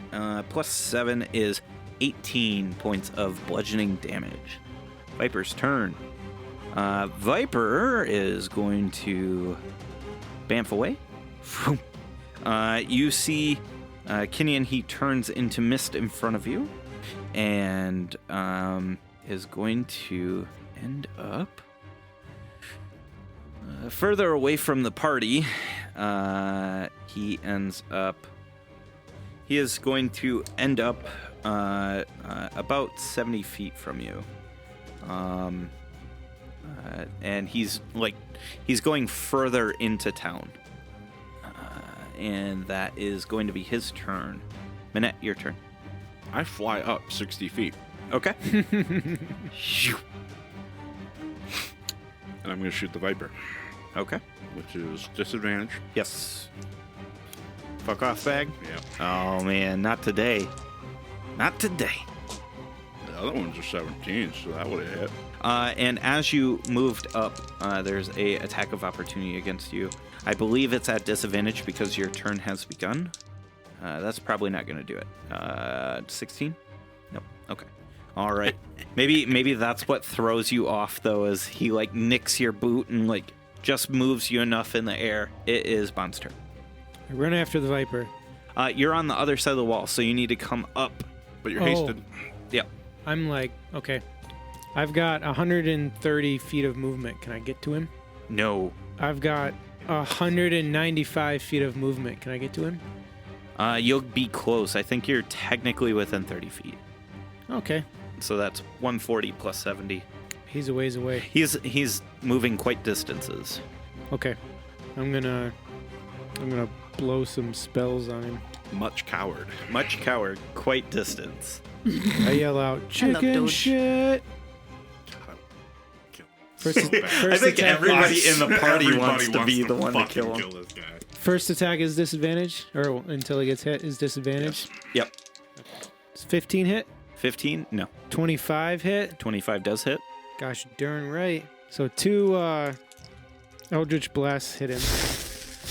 plus 7 is 18 points of bludgeoning damage. Viper's turn. Viper is going to bamf away. You see Kenyon, he turns into mist in front of you. And is going to end up further away from the party. He is going to end up about 70 feet from you. And he's going further into town. And that is going to be his turn. Minette, your turn. I fly up 60 feet. Okay. And I'm going to shoot the Viper. Okay. Which is disadvantage. Yes. Fuck off, bag? Yeah. Oh, man. Not today. Not today. The other ones are 17, so that would have hit. And as you moved up, there's a attack of opportunity against you. I believe it's at disadvantage because your turn has begun. That's probably not going to do it. 16? Nope. Okay. All right. Maybe that's what throws you off, though, as he, nicks your boot and, just moves you enough in the air. It is Bond's turn. I run after the Viper. You're on the other side of the wall, so you need to come up. But you're hasted. Yep. I'm like, okay. I've got 130 feet of movement. Can I get to him? No. I've got 195 feet of movement. Can I get to him? You'll be close. I think you're technically within 30 feet. Okay. So that's 140 plus 70. He's a ways away. He's moving quite distances. Okay. I'm gonna blow some spells on him. Much coward. Much coward, quite distance. I yell out, chicken Doge. shit. I think everybody in the party wants to be the one to kill him. this guy. First attack is disadvantage, or until he gets hit is disadvantage. Yep. It's 15 hit, 15? No. 25 hit. 25 does hit. Gosh darn right. So 2 Eldritch Blasts hit him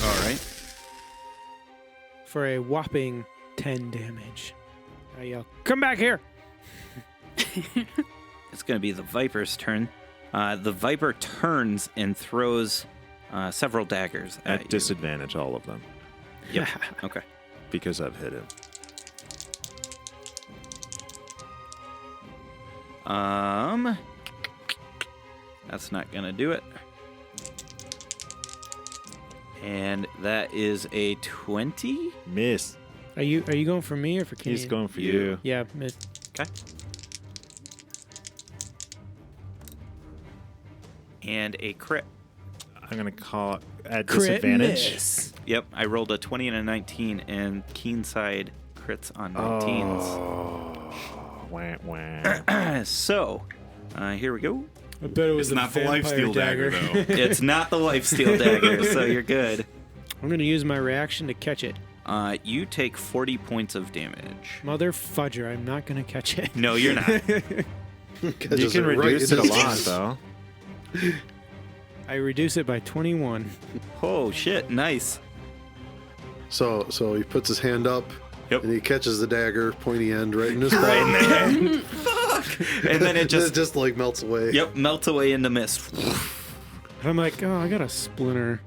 All right. for a whopping 10 damage. I yell, come back here. It's going to be the Viper's turn. The Viper turns and throws several daggers at At you. disadvantage, all of them, Yep. Okay. because I've hit him. That's not going to do it. And that is a 20. Miss. Are you going for me or for Kenny? He's going for you. Yeah, miss. Okay. And a crit. I'm gonna call it at Crit disadvantage. miss. Yep, I rolled a 20 and a 19, and keen side crits on 19s. Oh, wah, wah. So, here we go. I bet it was It's not the lifesteal dagger, though. It's not the lifesteal dagger, so you're good. I'm going to use my reaction to catch it. You take 40 points of damage. Mother fudger, I'm not going to catch it. No, you're not. You can reduce it a lot, though. I reduce it by 21. Oh, shit, nice. So he puts his hand up, Yep. and he catches the dagger, pointy end, right in his Right in palm. there. Fuck! And then it just, like melts away. yep, melts away into mist. And I'm like, oh, I got a splinter.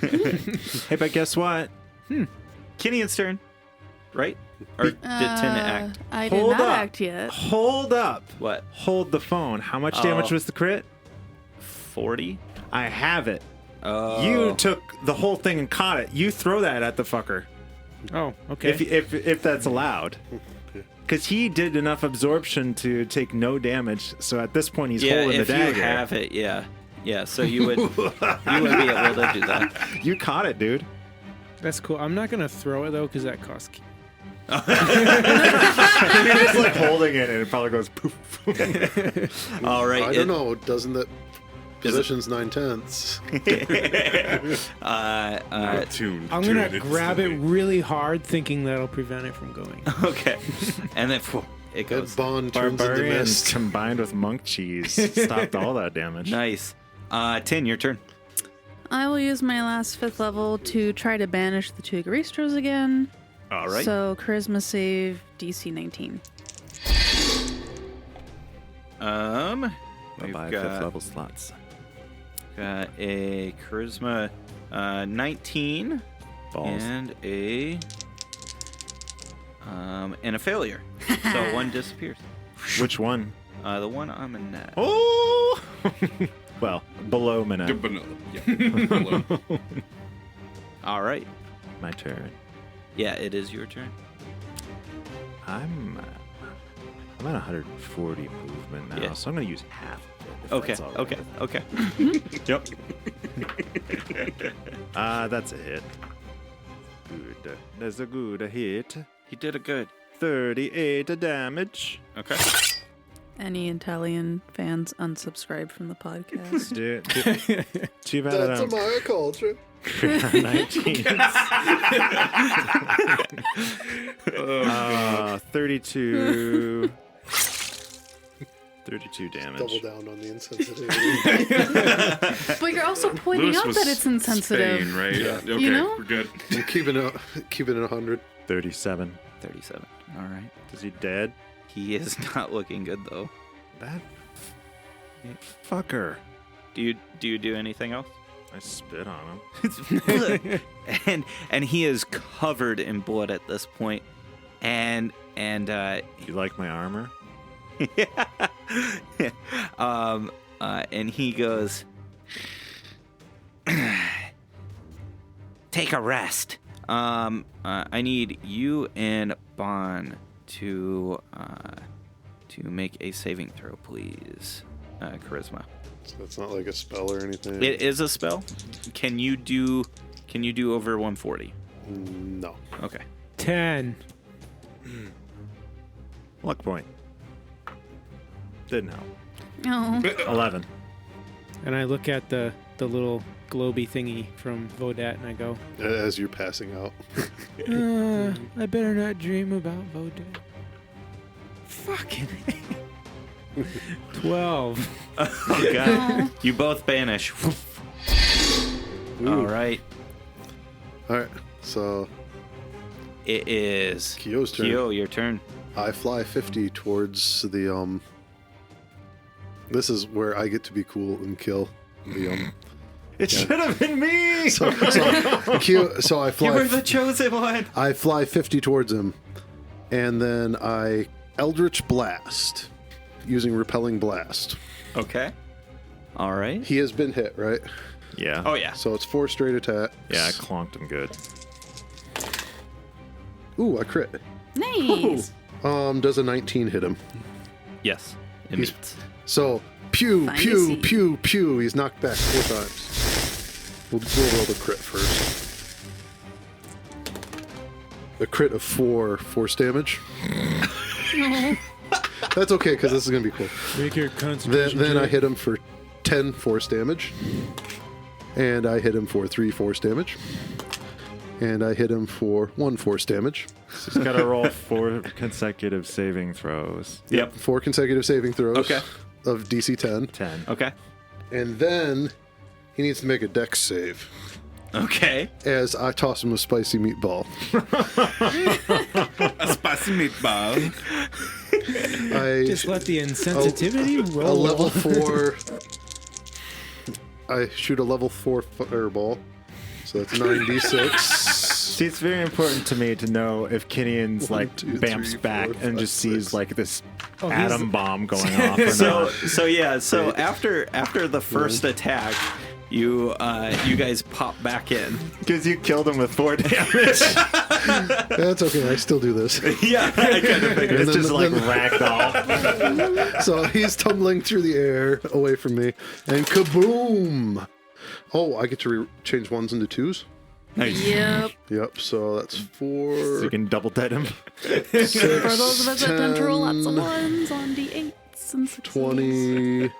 Hey, but guess what? Kenny's turn, right? Or did Tin act? I did Hold not up. act yet. Hold up. What? Hold the phone. How much Oh. damage was the crit? 40? I have it. Oh. You took the whole thing and caught it. You throw that at the fucker. Oh, okay. If that's allowed. Because he did enough absorption to take no damage. So at this point, he's holding the if dagger. you have it, yeah. Yeah, so you would be able to do that. You caught it, dude. That's cool. I'm not going to throw it, though, because that costs key. You're just like holding it, and it probably goes poof. All right. I don't know. Doesn't that position's 9/10? Tuned I'm to going to it grab it instantly. really hard, thinking that'll prevent it from going. Okay. And then it That goes. bond turns into Barbarian mist. combined with monk cheese stopped all that damage. Nice. Tin, your turn. I will use my last 5th level to try to banish the 2 Garistros again. All right. So charisma save DC 19. We've Bye-bye, got, 5th level slots. got a charisma 19 Balls. and a failure. So one disappears. Which one? The one on the net. Oh! Well, below Minette. Yeah. Hello. All right. My turn. Yeah, it is your turn. I'm at 140 movement now, Yeah. so I'm going to use half of it. If Okay. that's all right. Okay. Yep. That's a hit. Good. That's a good hit. You did a good. 38 damage. Okay. Any Italian fans unsubscribe from the podcast. Too bad That's I a don't. Maya culture. 19. 32. 32 damage. Double down on the insensitivity. But you're also pointing Lewis out was that it's insensitive. Spain, right? Yeah. Okay, You know? we're good. I'm keeping it 100. 37. 37. All right. Is he dead? He is not looking good though. That fucker. Do you do anything else? I spit on him. and he is covered in blood at this point. And You like my armor? and he goes, take a rest. I need you and Bon to make a saving throw, please. Charisma. So it's not like a spell or anything. It is a spell. Can you do over 140? No. Okay. 10. Luck point. Didn't help. Oh. 11. And I look at the little globy thingy from Vodat and I go, As you're passing out. I better not dream about Vodat. Fucking. 12. Oh god. You both banish. All right. All right. So It is Kyo's turn. Kyo, your turn. I fly 50 towards the This is where I get to be cool and kill the It should have been me! So I fly. You were the chosen one. I fly 50 towards him, and then I Eldritch Blast using Repelling Blast. Okay. All right. He has been hit, right? Yeah. Oh yeah. So it's 4 straight attacks. Yeah, I clonked him good. Ooh, I crit. Nice. Does a 19 hit him? Yes. It He's- meets. So pew, Fine to pew, see. pew, pew. He's knocked back 4 times. We'll roll the crit first. A crit of 4 force damage. That's okay, because this is going to be cool. Make your concentration. Then I hit him for 10 force damage. And I hit him for 3 force damage. And I hit him for 1 force damage. He's got to roll 4 consecutive saving throws. Yep. 4 consecutive saving throws Okay. of DC 10. 10. Okay. And then he needs to make a dex save Okay. as I toss him a spicy meatball. A spicy meatball. I Just let the insensitivity a roll. level 4. I shoot a level 4 fireball. So that's 9d6. See, it's very important to me to know if Kinian's One, like two, bamps three, back four, and five, just sees six. like this Oh, he's- atom bomb going off or So not. so after the first attack, you guys pop back in. Because you killed him with 4 damage. That's okay. I still do this. Yeah, I kind of figured. It's then- just like then- ragdoll. So he's tumbling through the air away from me, and kaboom! Oh, I get to change 1s into 2s? Nice. Yep. Yep, so that's So 4, you can double dead him. 6, For those of us that tend to roll lots of 10, ones on D8s and 6s. 20,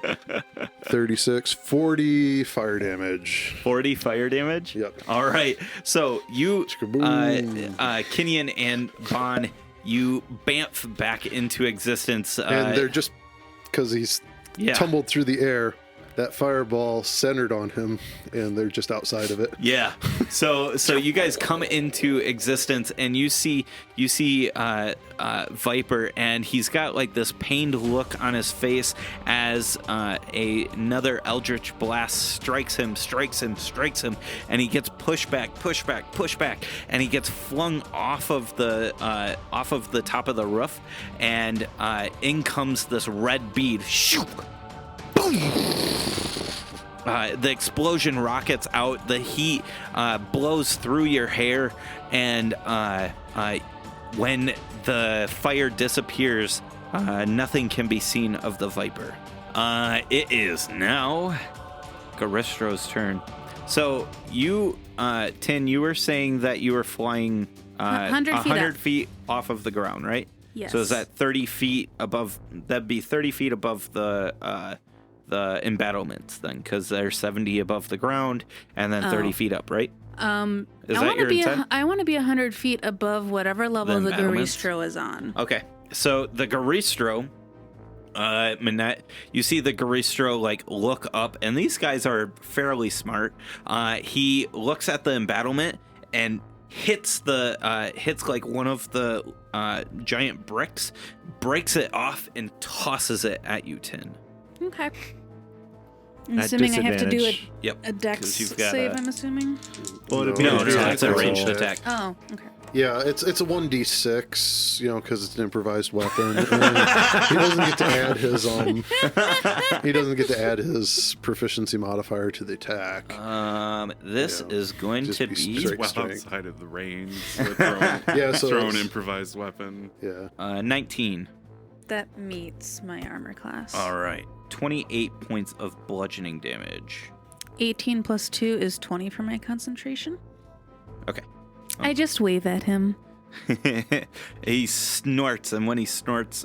36, 40 fire damage. 40 fire damage? Yep. All right. So you, Kaboom. Kinian and Bon, you bamf back into existence. And they're just, because he's yeah. tumbled through the air, that fireball centered on him, and they're just outside of it. Yeah. So you guys come into existence, and you see Viper, and he's got like this pained look on his face as another Eldritch Blast strikes him, and he gets pushed back, and he gets flung off of the top of the roof, and in comes this red bead. Shoo! Boom! The explosion rockets out. The heat blows through your hair, and when the fire disappears, nothing can be seen of the Viper. It is now Garistro's turn. So you, Tin, you were saying that you were flying 100 feet off of the ground, right? Yes. So is that 30 feet above? That'd be 30 feet above the embattlements then, because they're 70 above the ground and then 30 feet up, right? Is I that want to your be intent? I want to be 100 feet above whatever level the embattlements? Garistro is on. Okay, so the Garistro, Minette, you see the Garistro like look up, and these guys are fairly smart. He looks at the embattlement and hits like one of the giant bricks, breaks it off, and tosses it at you, Tin. Okay. I'm At assuming I have to do disadvantage. Yep. a dex 'cause you've got save, a- I'm assuming. Well, it'd be No, a no, attack it's a roll. ranged attack. Oh, okay. Yeah, it's a 1d6, because it's an improvised weapon. And he doesn't get to add his he doesn't get to add his proficiency modifier to the attack. This Yeah. is going Just to be be straight. Well strength. outside of the range. Throw So an it's- improvised weapon. Yeah. 19. That meets my armor class. All right. 28 points of bludgeoning damage. 18 plus 2 is 20 for my concentration. Okay. I just wave at him. He snorts, and when he snorts,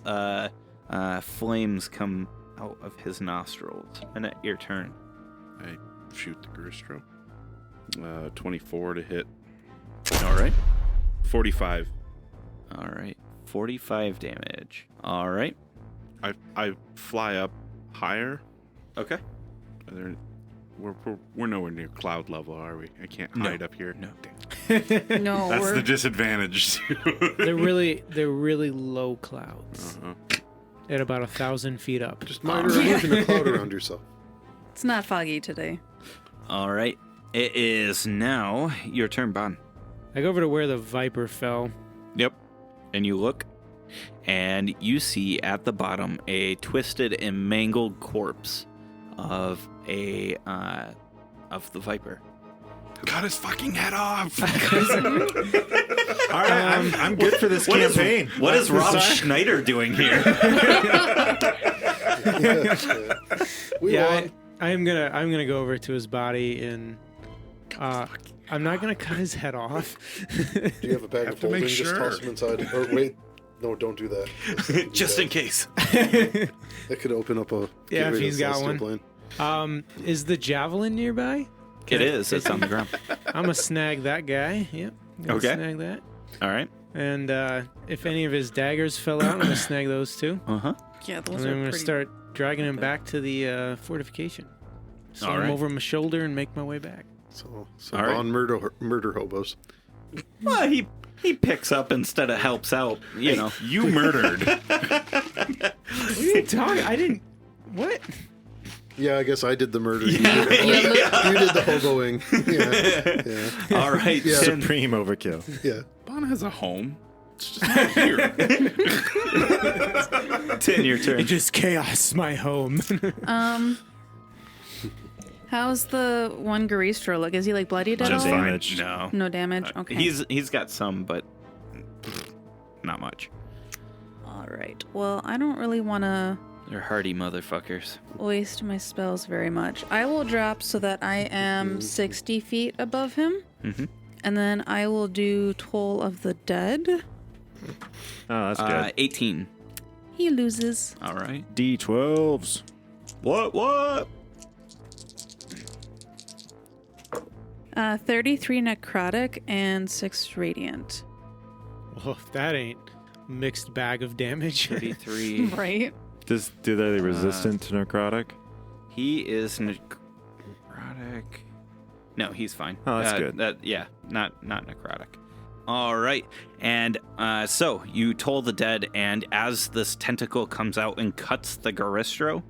flames come out of his nostrils. And at your turn. I shoot the Garistro. 24 to hit. All right. 45. All right. 45 damage. All right. I fly up higher. Okay. We're nowhere near cloud level, are we? I can't hide up here. No. No, That's we're the disadvantage. They're really low clouds at about 1,000 feet up. Just mind moving a cloud around yourself. it's not foggy today. All right. It is now your turn, Bon. I go over to where the viper fell. Yep. And you look, and you see at the bottom a twisted and mangled corpse of the viper. Cut his fucking head off. All right, I'm good for this campaign. What is Rob Schneider doing here? We won. I'm gonna go over to his body and I'm not gonna cut his head off. Do you have a bag of to make holding? Just sure. toss him inside. Or wait, no, don't do that. Just in case. It could open up a. Yeah, if gateway to he's the got Celestial one. Plane. Is the javelin nearby? It is. It's on the ground. I'm gonna snag that guy. Yep. Gonna Okay. Snag that. All right. And if any of his daggers fell out, I'm gonna snag those too. Uh-huh. Yeah, And those then are I'm gonna pretty... start dragging him back to the fortification. Slam All right. him over my shoulder and make my way back. So All right. Bond murder hobos. Well, he picks up instead of helps out. You know. You murdered. What are you talking? I didn't. What? Yeah, I guess I did the murder. You did the hoboing. Yeah. All right. Yeah. Sin. Supreme overkill. Yeah. Bon has a home. It's just not here. Tin, your turn. It's just chaos, my home. How's the one Garistro look? Is he like bloodied at Just all? fine. Damage. No. No damage? Okay. He's got some, but not much. All right. Well, I don't really want to They're hardy motherfuckers. waste my spells very much. I will drop so that I am 60 feet above him. Mhm. And then I will do Toll of the Dead. Oh, that's good. 18. He loses. All right. D12s. What? 33 necrotic and 6 radiant. Well, if that ain't mixed bag of damage. 33. Right? Do they resistant to necrotic? He is necrotic. No, he's fine. Oh, that's good. Not necrotic. All right, and so you toll the dead, and as this tentacle comes out and cuts the Garistro,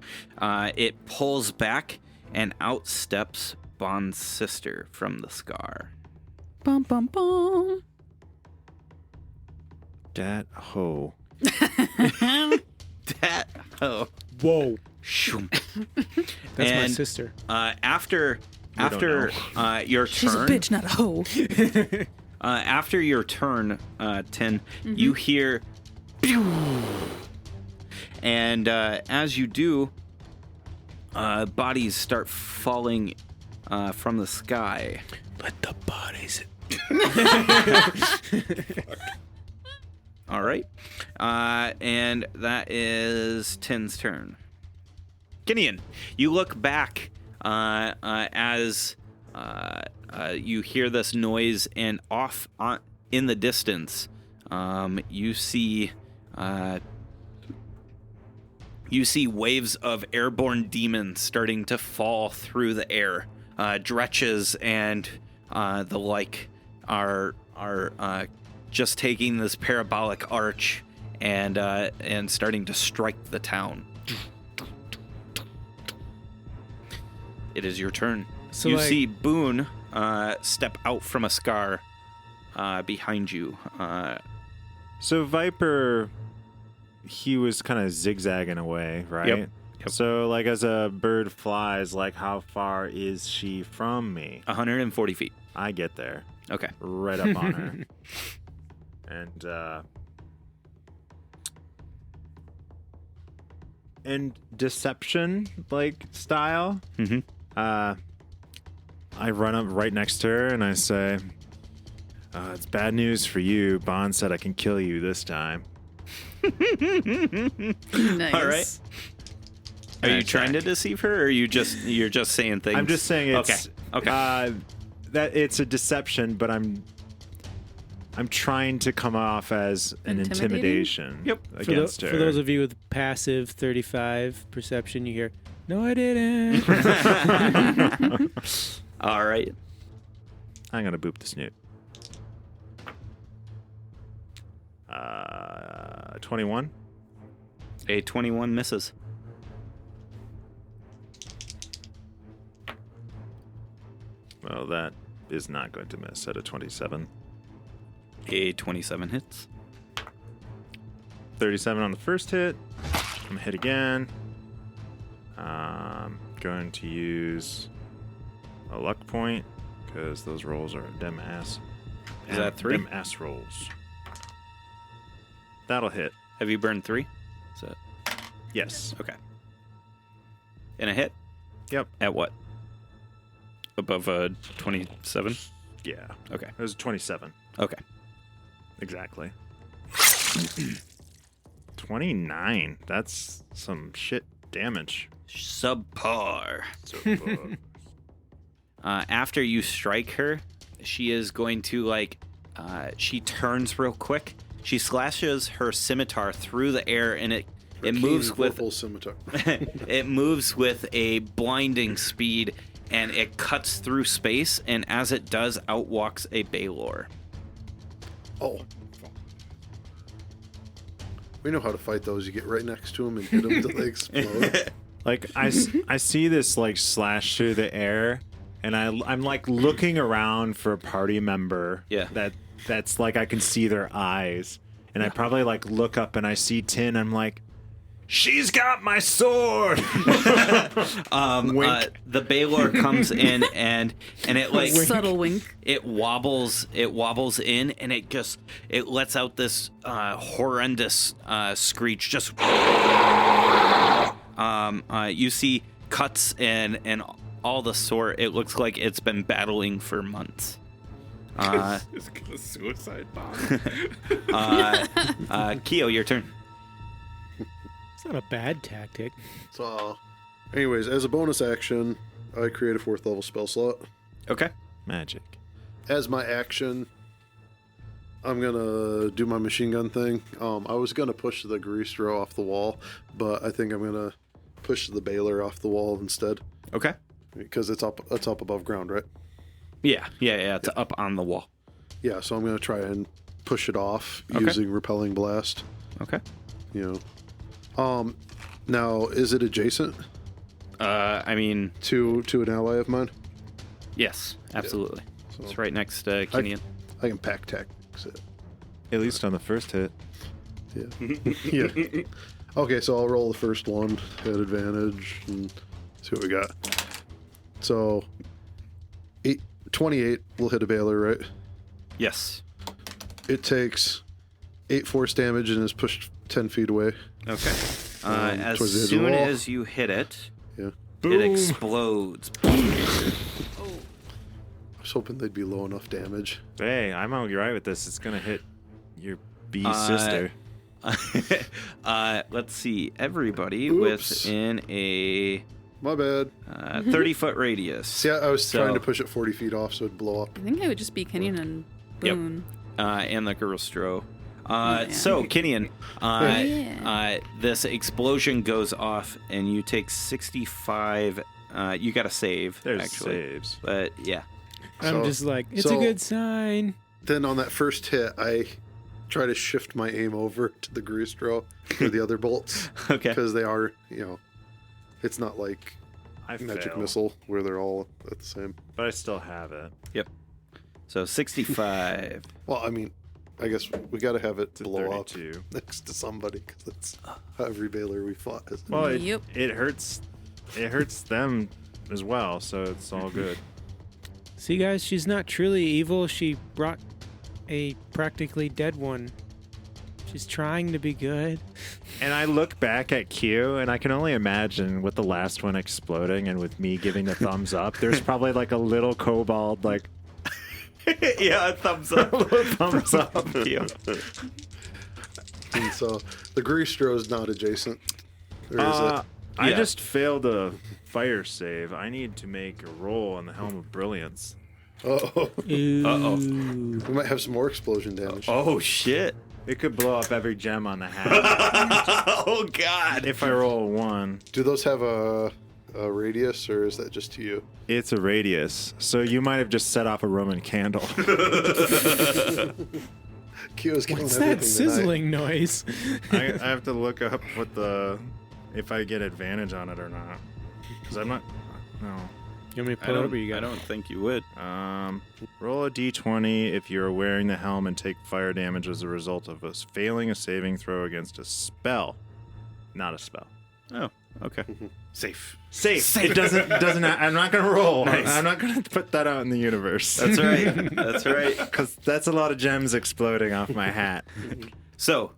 it pulls back, and out steps Bond's sister from the scar. Bum, bum, bum. Dat ho. That Whoa. shoom. That's my And, sister. After your She's a turn, bitch, not a hoe. after your turn, Tin, you hear, pew! And as you do, bodies start falling from the sky. Let the bodies. All right, and that is Tin's turn. Gideon, you look back as you hear this noise, and off in the distance, you see waves of airborne demons starting to fall through the air. Dretches and the like are just taking this parabolic arch and starting to strike the town. it is your turn. So, you like- see Boone step out from a scar behind you. So Viper, he was kind of zigzagging away, right? Yep. So, like, as a bird flies, like, how far is she from me? 140 feet. I get there, Okay. right up on her. And deception, like, style, Mm-hmm. I run up right next to her and I say, it's bad news for you. Bond said I can kill you this time. Nice. All right. Are you trying to deceive her, or you're just saying things? I'm just saying it's okay. That it's a deception, but I'm trying to come off as an Intimidating? intimidation Yep. against her. For those of you with passive 35 perception, you hear, "No, I didn't." All right. I'm gonna boop the snoot. 21. A 21 misses. Well, that is not going to miss at a 27. A 27 hits. 37 on the first hit. I'm gonna hit again. Going to use a luck point because those rolls are dem ass. Is that 3? Dem ass rolls. That'll hit. Have you burned 3? Is it? Yes. Okay. In a hit? Yep. At what? Above 27? Yeah. Okay. It was 27. Okay. Exactly. 29. That's some shit damage. Subpar. So, After you strike her, she is going to she turns real quick. She slashes her scimitar through the air, and it moves with Purple scimitar. it moves with a blinding speed, and it cuts through space. And as it does, out walks a Baylor. Oh. We know how to fight those. You get right next to them and hit them until they explode. like I see this like slash through the air, and I'm like looking around for a party member. Yeah. That's like I can see their eyes, and I probably like look up and I see Tin. I'm like, she's got my sword. The Baylor comes in and it like Subtle wink. it wobbles in, and it lets out this horrendous screech. Just you see cuts and all the sort. It looks like it's been battling for months. It's a suicide bomb. Keo, your turn. It's not a bad tactic. So, anyways, as a bonus action, I create a 4th level spell slot. Okay. Magic. As my action, I'm gonna do my machine gun thing. I was gonna push the greaser off the wall, but I think I'm gonna push the Baylor off the wall instead Okay. because it's up above ground, right? Yeah. It's up on the wall. Yeah, so I'm gonna try and push it off Okay. using repelling blast. Okay. You know, now is it adjacent I mean, to an ally of mine? yes, absolutely. So It's right next to Kenyan. I can pack tactics it. At least on the first hit. Yeah. Yeah. Okay, so I'll roll the first one at advantage and see what we got. So 28 will hit a Baylor, right? Yes. It takes 8 force damage and is pushed 10 feet away. Okay. As towards the edge of the soon wall. as you hit it, Yeah. it explodes. I was hoping they'd be low enough damage. Hey, I'm all right with this. It's gonna hit your bee sister. Let's see. Everybody Oops. within a My bad. 30-foot radius. See, I was So- trying to push it 40 feet off so it'd blow up. I think it would just be Kenyon and Boone. And the girl Stro. Yeah. So, Kenyon, Yeah. this explosion goes off, and you take 65. You got to save, There's actually. saves. But, yeah. I'm So- just like, it's so- a good sign. Then on that first hit, I try to shift my aim over to the grease draw for the other bolts. Okay. Because they are, it's not like magic fail, missile where they're all at the same. but I still have it. Yep. So 65. Well, I mean, I guess we got to have it It's a blow up 32. next to somebody because it's every Baylor we fought. Isn't Well, it? Yep. it hurts. It hurts them as well, so it's all good. See, guys, she's not truly evil. She brought a practically dead one. She's trying to be good. And I look back at Q, and I can only imagine with the last one exploding and with me giving the thumbs up, there's probably like a little kobold, like, Yeah, a thumbs up. thumbs up. Q. And so the Greastro is not adjacent. Or is it? I Yeah. just failed a fire save. I need to make a roll on the Helm of Brilliance. Oh, Uh-oh. we might have some more explosion damage. Oh, shit. It could blow up every gem on the hat Oh, God. if I roll a 1. Do those have a radius, or is that just to you? It's a radius, so you might have just set off a Roman candle. Q is killing What's everything that sizzling tonight. noise? I have to look up if I get advantage on it or not, because I'm not. No. You want me to I pull it up or you I got it? don't think you would. Roll a d20 if you're wearing the helm and take fire damage as a result of us failing a saving throw against a spell, not a spell. Oh, okay. Safe. Safe. It doesn't. I'm not gonna roll. Nice. I'm not gonna put that out in the universe. That's right. That's right. Because that's a lot of gems exploding off my hat. So,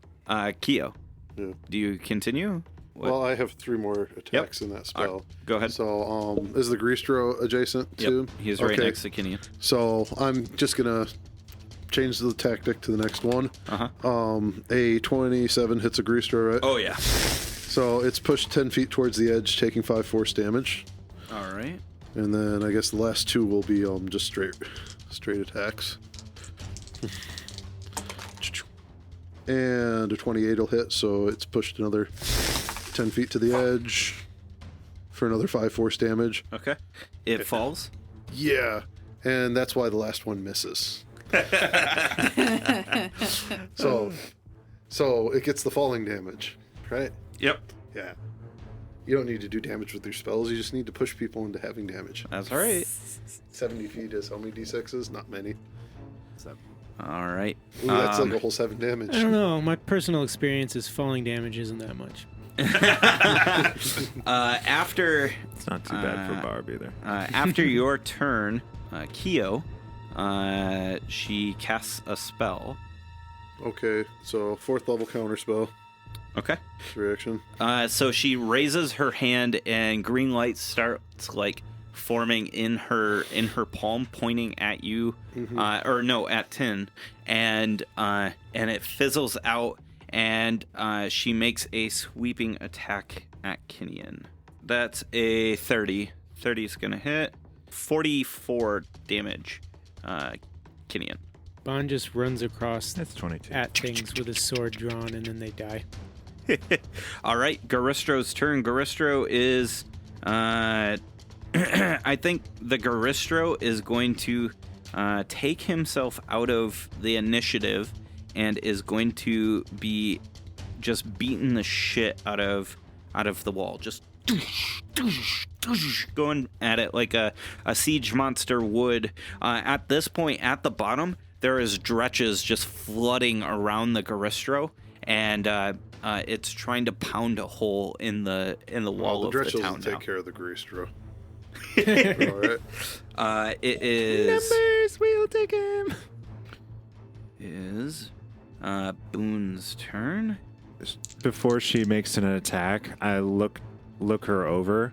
Keo, Yeah. do you continue? What? Well, I have 3 more attacks in that spell. Go ahead. So, is the Greastro adjacent Yep, too? he's right Okay. next to Kinian. So I'm just gonna change the tactic to the next one. Uh-huh. A 27 hits a Greastro, right? Oh, yeah. So it's pushed 10 feet towards the edge, taking 5 force damage. All right. And then I guess the last 2 will be just straight attacks. And a 28 will hit, so it's pushed another 10 feet to the edge for another 5 force damage. Okay. It falls. Yeah, and that's why the last one misses. So it gets the falling damage, right? Yep. Yeah. You don't need to do damage with your spells. You just need to push people into having damage. That's all right. 70 feet is how many d6s? Not many. All right. Ooh, that's like a whole 7 damage. I don't know. My personal experience is falling damage isn't that much. After It's not too bad for Barb either. after your turn, Keo, she casts a spell. Okay, so 4th level counter spell. Okay. Reaction. So she raises her hand, and green light starts like forming in her palm, pointing at you, or no, at Tin, and it fizzles out, and she makes a sweeping attack at Kinian. That's a 30. 30 is gonna hit. 44 damage, Kinian. Bond just runs across That's 22. at things with his sword drawn, and then they die. All right, Garistro's turn. Garistro is, I think the Garistro is going to take himself out of the initiative and is going to be just beating the shit out of the wall, just going at it like a siege monster would. At this point, at the bottom, there is dretches just flooding around the Garistro, and it's trying to pound a hole in the wall The of the Dretchels town will take now. care of the Greastro. All right. It is Numbers, we'll take him. is Boone's turn. Before she makes an attack, I look her over,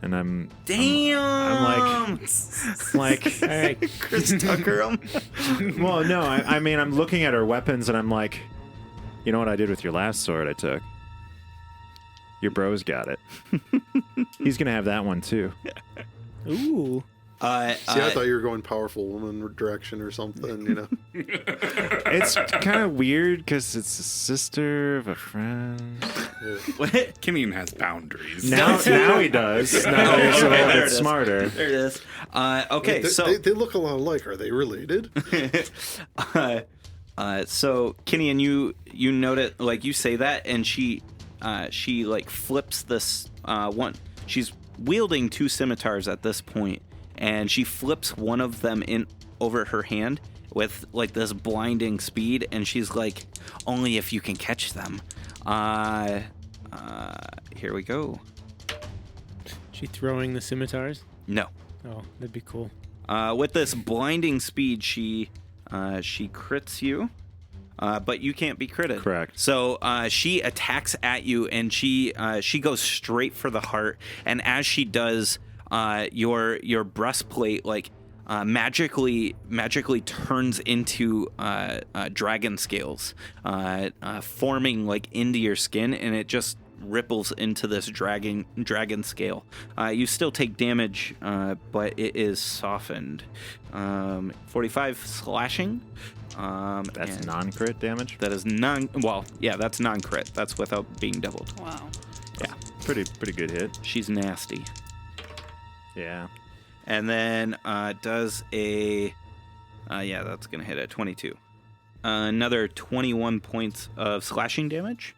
and I'm Damn! like, All right, Chris Tucker him. well, no, I mean, I'm looking at her weapons, and I'm like, you know what I did with your last sword I took? Your bro's got it. He's gonna have that one too. ooh, See, I thought you were going powerful woman direction or something, you know. It's kind of weird because it's a sister of a friend. what? Kinian has boundaries. Now he does. Now Oh, he's a okay, little there bit it is. smarter. There it is. Okay, they, so they look a lot alike. Are they related? so Kinian, you note it, like you say that, and she like flips this one. She's wielding 2 scimitars at this point, and she flips one of them in over her hand with like this blinding speed, and she's like, only if you can catch them. Here we go. She throwing the scimitars? No. Oh, that'd be cool. With this blinding speed, she crits you, but you can't be critted. Correct. So she attacks at you, and she goes straight for the heart. And as she does, your breastplate magically turns into dragon scales, forming like into your skin, and it just ripples into this dragon scale. You still take damage, but it is softened. 45 slashing. That's non-crit damage? That is that's non-crit. That's without being doubled. Wow. Yeah. Pretty good hit. She's nasty. Yeah. And then does a... that's going to hit at 22. Another 21 points of slashing damage.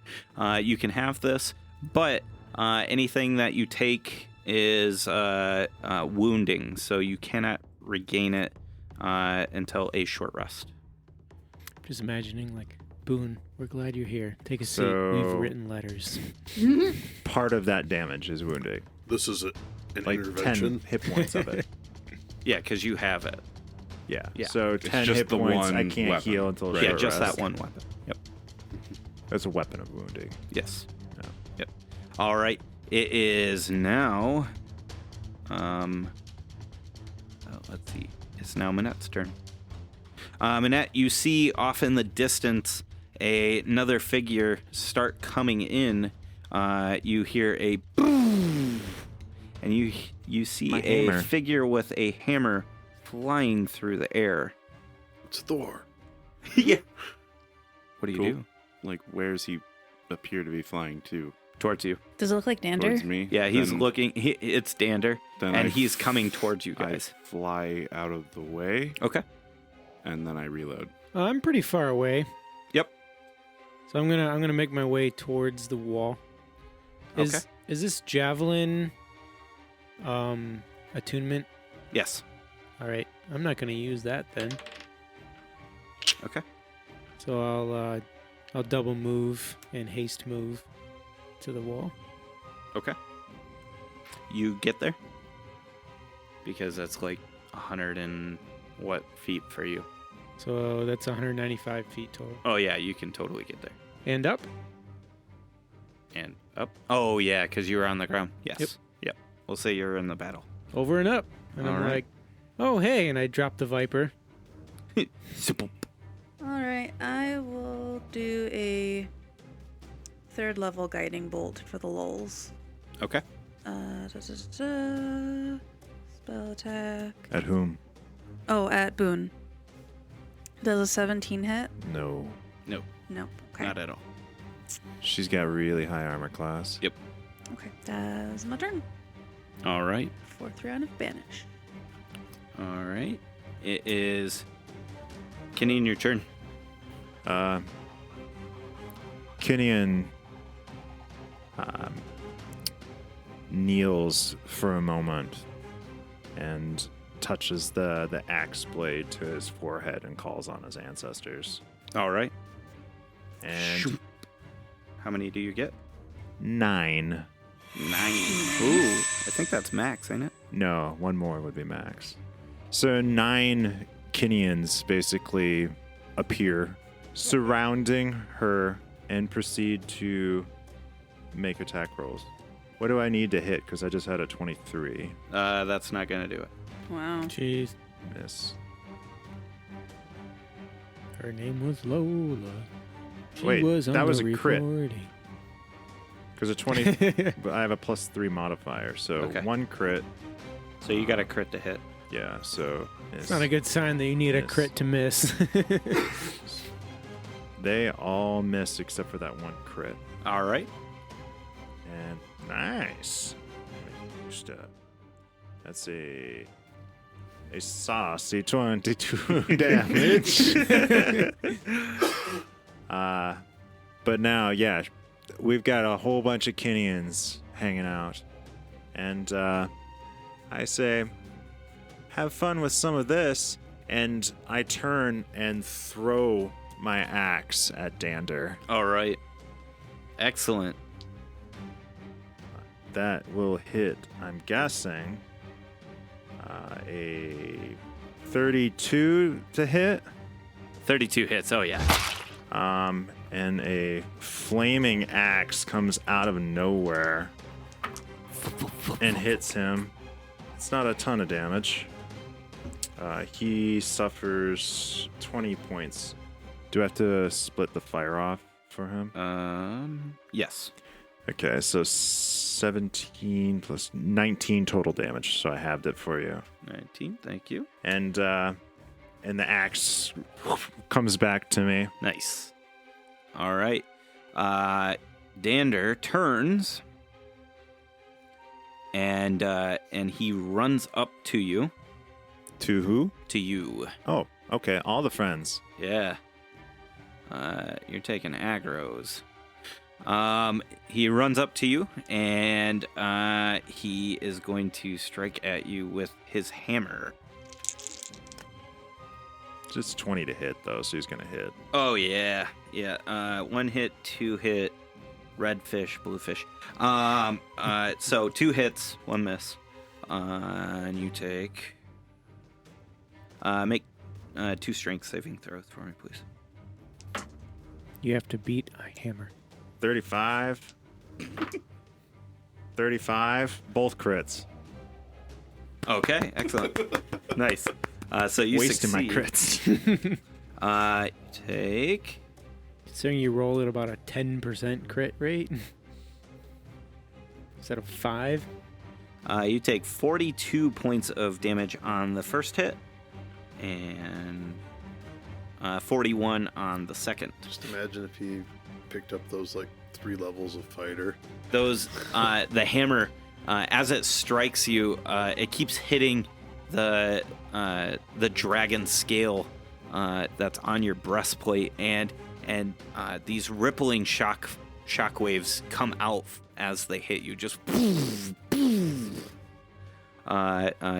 You can have this, but anything that you take is wounding, so you cannot regain it until a short rest. Just imagining, like, Boone, we're glad you're here. Take a seat. So- We've written letters. Part of that damage is wounding. This is an Like intervention. 10 hit points of it. Yeah, because you have it. Yeah. Yeah. So It's 10 just hit the points. I one can't weapon. heal until Right. Yeah, short just rest. that one weapon. Yep. That's a weapon of wounding. Yes. Yeah. Yep. All right. It is now. Let's see. It's now Minette's turn. Minette, you see off in the distance another figure start coming in. You hear a boom, and you see My a hammer. figure with a hammer flying through the air. It's Thor. Yeah. What do you Cool. do? Like, where's he appear to be flying to? Towards you. Does it look like Dander? Towards me? Yeah, he's Then- looking. It's Dander, then and I he's coming towards you I guys. fly out of the way, Okay. and then I reload. I'm pretty far away. Yep. So I'm gonna make my way towards the wall. Is this javelin attunement? Yes. All right. I'm not gonna use that then. Okay. So I'll double move and haste move to the wall. Okay. You get there? Because that's like 100 and what feet for you? So that's 195 feet total. Oh yeah, you can totally get there. And up. And up. Oh yeah, because you were on the ground. Yes. Yep. Yep. We'll say you're in the battle. Over and up. And I'm All right. like, oh hey, and I drop the viper. All right, I will do a 3rd level guiding bolt for the lulz. Okay. Spell attack. At whom? Oh, at Boone. Does a 17 hit? No. No, Nope. Okay. not at all. She's got really high armor class. Yep. Okay, that's my turn. All right. 4th round of banish. All right. It is Kenny, your turn. Kinian kneels for a moment and touches the axe blade to his forehead and calls on his ancestors. All right. And Shoop. How many do you get? 9. 9. Ooh, I think that's max, ain't it? No, one more would be max. So 9 Kinians basically appear surrounding her and proceed to make attack rolls. What do I need to hit? Because I just had a 23. That's not gonna do it. Wow. Jeez. Miss. Her name was Lola. She Wait, was on that was the a crit. recording. Because a 20, but I have a +3 modifier, so Okay. 1 crit. So you got a crit to hit. Yeah, so It's not a good sign that you need a Miss. crit to miss. They all miss except for that 1 crit. All right. And nice. Just, that's a saucy 22 damage. But now, yeah, we've got a whole bunch of Kinians hanging out, and I say, have fun with some of this, and I turn and throw my axe at Dander. All right. Excellent. That will hit, I'm guessing, a 32 to hit. 32 hits. Oh, yeah. And a flaming axe comes out of nowhere and hits him. It's not a ton of damage. He suffers 20 points. Do I have to split the fire off for him? Yes. Okay, so 17 plus 19 total damage. So I halved it for you. 19. Thank you. And the axe comes back to me. Nice. All right. Dander turns and he runs up to you. To who? To you. Oh, okay. All the friends. Yeah. You're taking aggros. He runs up to you and he is going to strike at you with his hammer. Just 20 to hit, though, so he's going to hit. Oh, yeah. Yeah. 1 hit, 2 hit, red fish, blue fish. So 2 hits, 1 miss. And you take... make 2 strength saving throws for me, please. You have to beat a hammer. 35. 35. Both crits. Okay, excellent. Nice. So you Wasting succeed. my crits. Take... Considering you roll at about a 10% crit rate instead of 5. You take 42 points of damage on the first hit and 41 on the second. Just imagine if he picked up those 3 levels of fighter. Those the hammer as it strikes you, it keeps hitting the dragon scale that's on your breastplate, and these rippling shock waves come out as they hit you. Just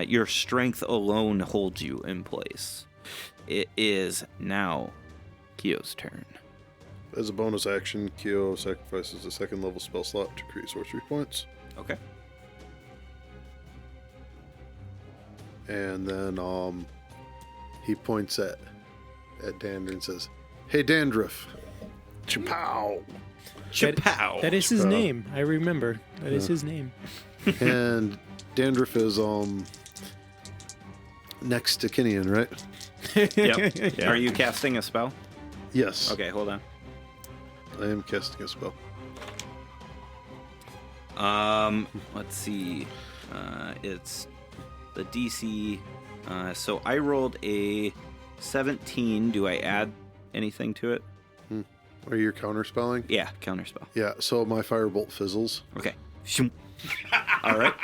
your strength alone holds you in place. It is now Kyo's turn. As a bonus action, Kyo sacrifices a 2nd level spell slot to create sorcery points. Okay. And then he points at Dander and says, "Hey, Dandruff." Chapow. Chapow. That is his name. I remember. That is his name. And Dandruff is next to Kinian, right? Yep. Yeah. Are you casting a spell? Yes. Okay, hold on. I am casting a spell. Let's see. It's the DC. So I rolled a 17. Do I add anything to it? Are you counterspelling? Yeah, counterspell. Yeah, so my firebolt fizzles. Okay. All right.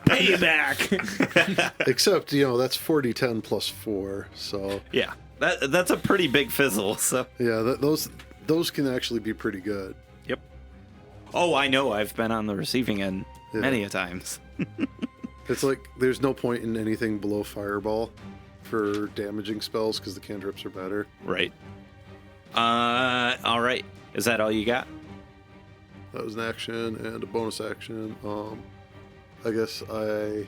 Payback. Except, that's 40-10 plus 4, so... Yeah, that's a pretty big fizzle, so... Yeah, those can actually be pretty good. Yep. Oh, I know. I've been on the receiving end many a times. It's like there's no point in anything below fireball for damaging spells because the cantrips are better. Right. All right. Is that all you got? That was an action and a bonus action. I guess I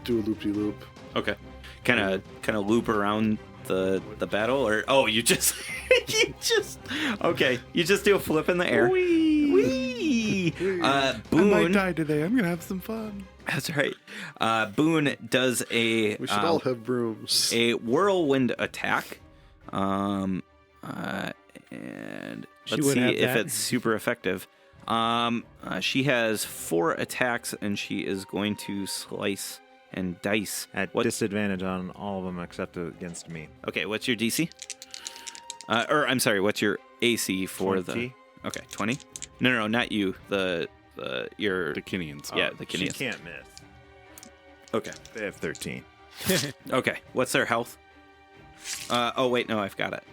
do a loop-de-loop. Okay. Kind of loop around the battle, or you just okay. You just do a flip in the air. Whee! Boone. I might die today. I'm gonna have some fun. That's right. Boone does a. We should all have brooms. A whirlwind attack. And let's see if it's super effective. She has 4 attacks, and she is going to slice and dice at disadvantage on all of them except against me. Okay, what's your DC? Or I'm sorry, what's your AC for 20? Okay, 20. No, not you. The Kinians. Yeah, the Kinians. She can't miss. Okay, they have 13. Okay, what's their health? Oh wait, no, I've got it.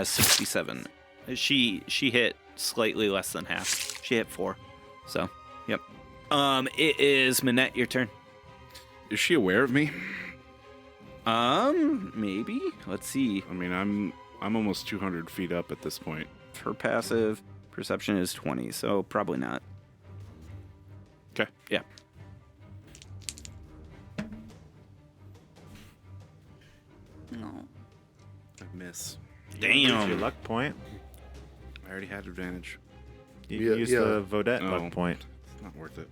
67. She hit slightly less than half. She hit 4. So, yep. It is Minette, your turn. Is she aware of me? Maybe. Let's see. I mean, I'm almost 200 feet up at this point. Her passive perception is 20, so probably not. Okay. Yeah. No. I miss. Damn. Your luck point. I already had advantage. You Yeah, use yeah. the Vodette Oh. luck point. It's not worth it.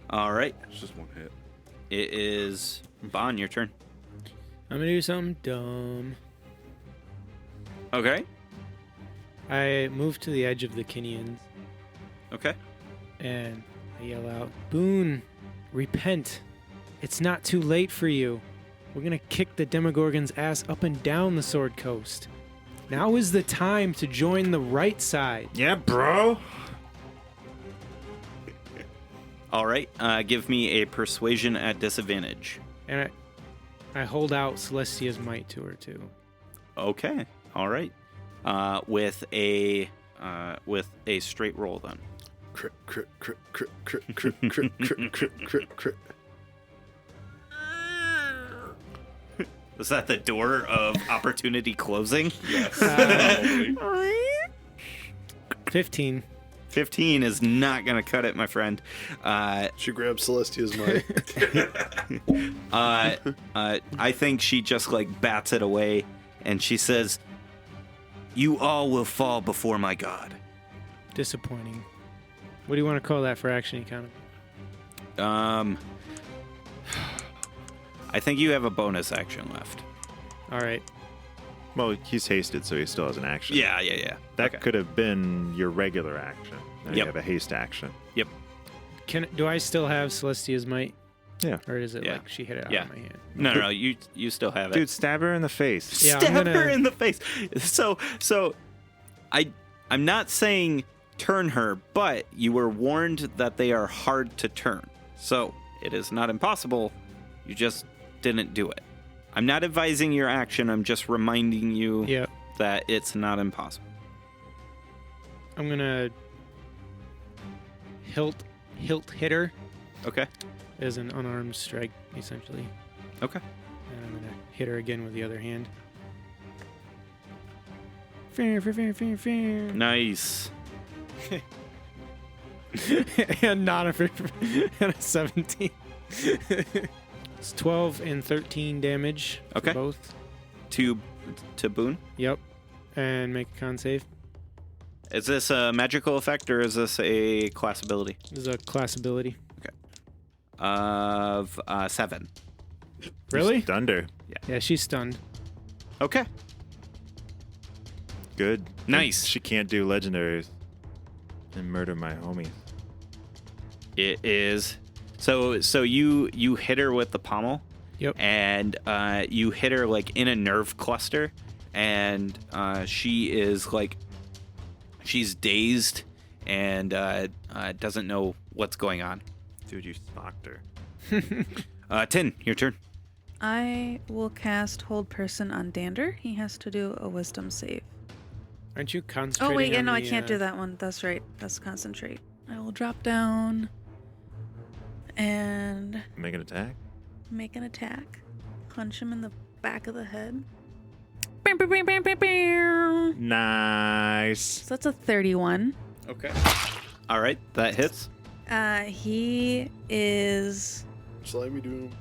All right. It's just one hit. It is Bon, your turn. I'm gonna do something dumb. Okay. I move to the edge of the Kinians Okay. and I yell out, Boone, repent. It's not too late for you. We're gonna kick the Demogorgon's ass up and down the Sword Coast. Now is the time to join the right side. Yeah, bro. All right. Give me a persuasion at disadvantage. And I hold out Celestia's might to her too. Okay. All right. With a straight roll then. Crit, crit, crit, crit, crit, crit, crit, crit, crit, crit, crit. Was that the door of opportunity closing? Yes. 15. 15 is not gonna cut it, my friend. She grabs Celestia's mic. I think she just like bats it away, and she says, "You all will fall before my God." Disappointing. What do you want to call that for action economy? I think you have a bonus action left. All right. Well, he's hasted, so he still has an action. Yeah. That Okay. could have been your regular action. Now Yep. you have a haste action. Yep. Do I still have Celestia's might? Yeah. Or is it Yeah. like she hit it out Yeah. of my hand? No. You still have it. Dude, stab her in the face. Yeah, I'm Stab gonna- her in the face. So, I'm not saying turn her, but you were warned that they are hard to turn. So it is not impossible. You just didn't do it. I'm not advising your action. I'm just reminding you Yeah. that it's not impossible. I'm gonna hilt hit her Okay. as an unarmed strike, essentially. Okay. And I'm gonna hit her again with the other hand. Fair. Nice. And not a and a 17. It's 12 and 13 damage. for Okay. both. To Boone. Yep. And make a con save. Is this a magical effect or is this a class ability? This is a class ability. Of 7. Really? Stunned her. Yeah, she's stunned. Okay. Good. Nice. She can't do legendaries and murder my homie. It is. So you hit her with the pommel. Yep. And you hit her like in a nerve cluster, and she is like, she's dazed and doesn't know what's going on. Dude, you socked her. Tin, your turn. I will cast Hold Person on Dander. He has to do a Wisdom save. Aren't you concentrating? Oh wait, yeah, on no, I the, can't do that one. That's right. That's Concentrate. I will drop down and Make an attack. make an attack. Punch him in the back of the head. Nice. So that's a 31. Okay. All right, that hits. He is. Slimy Doom.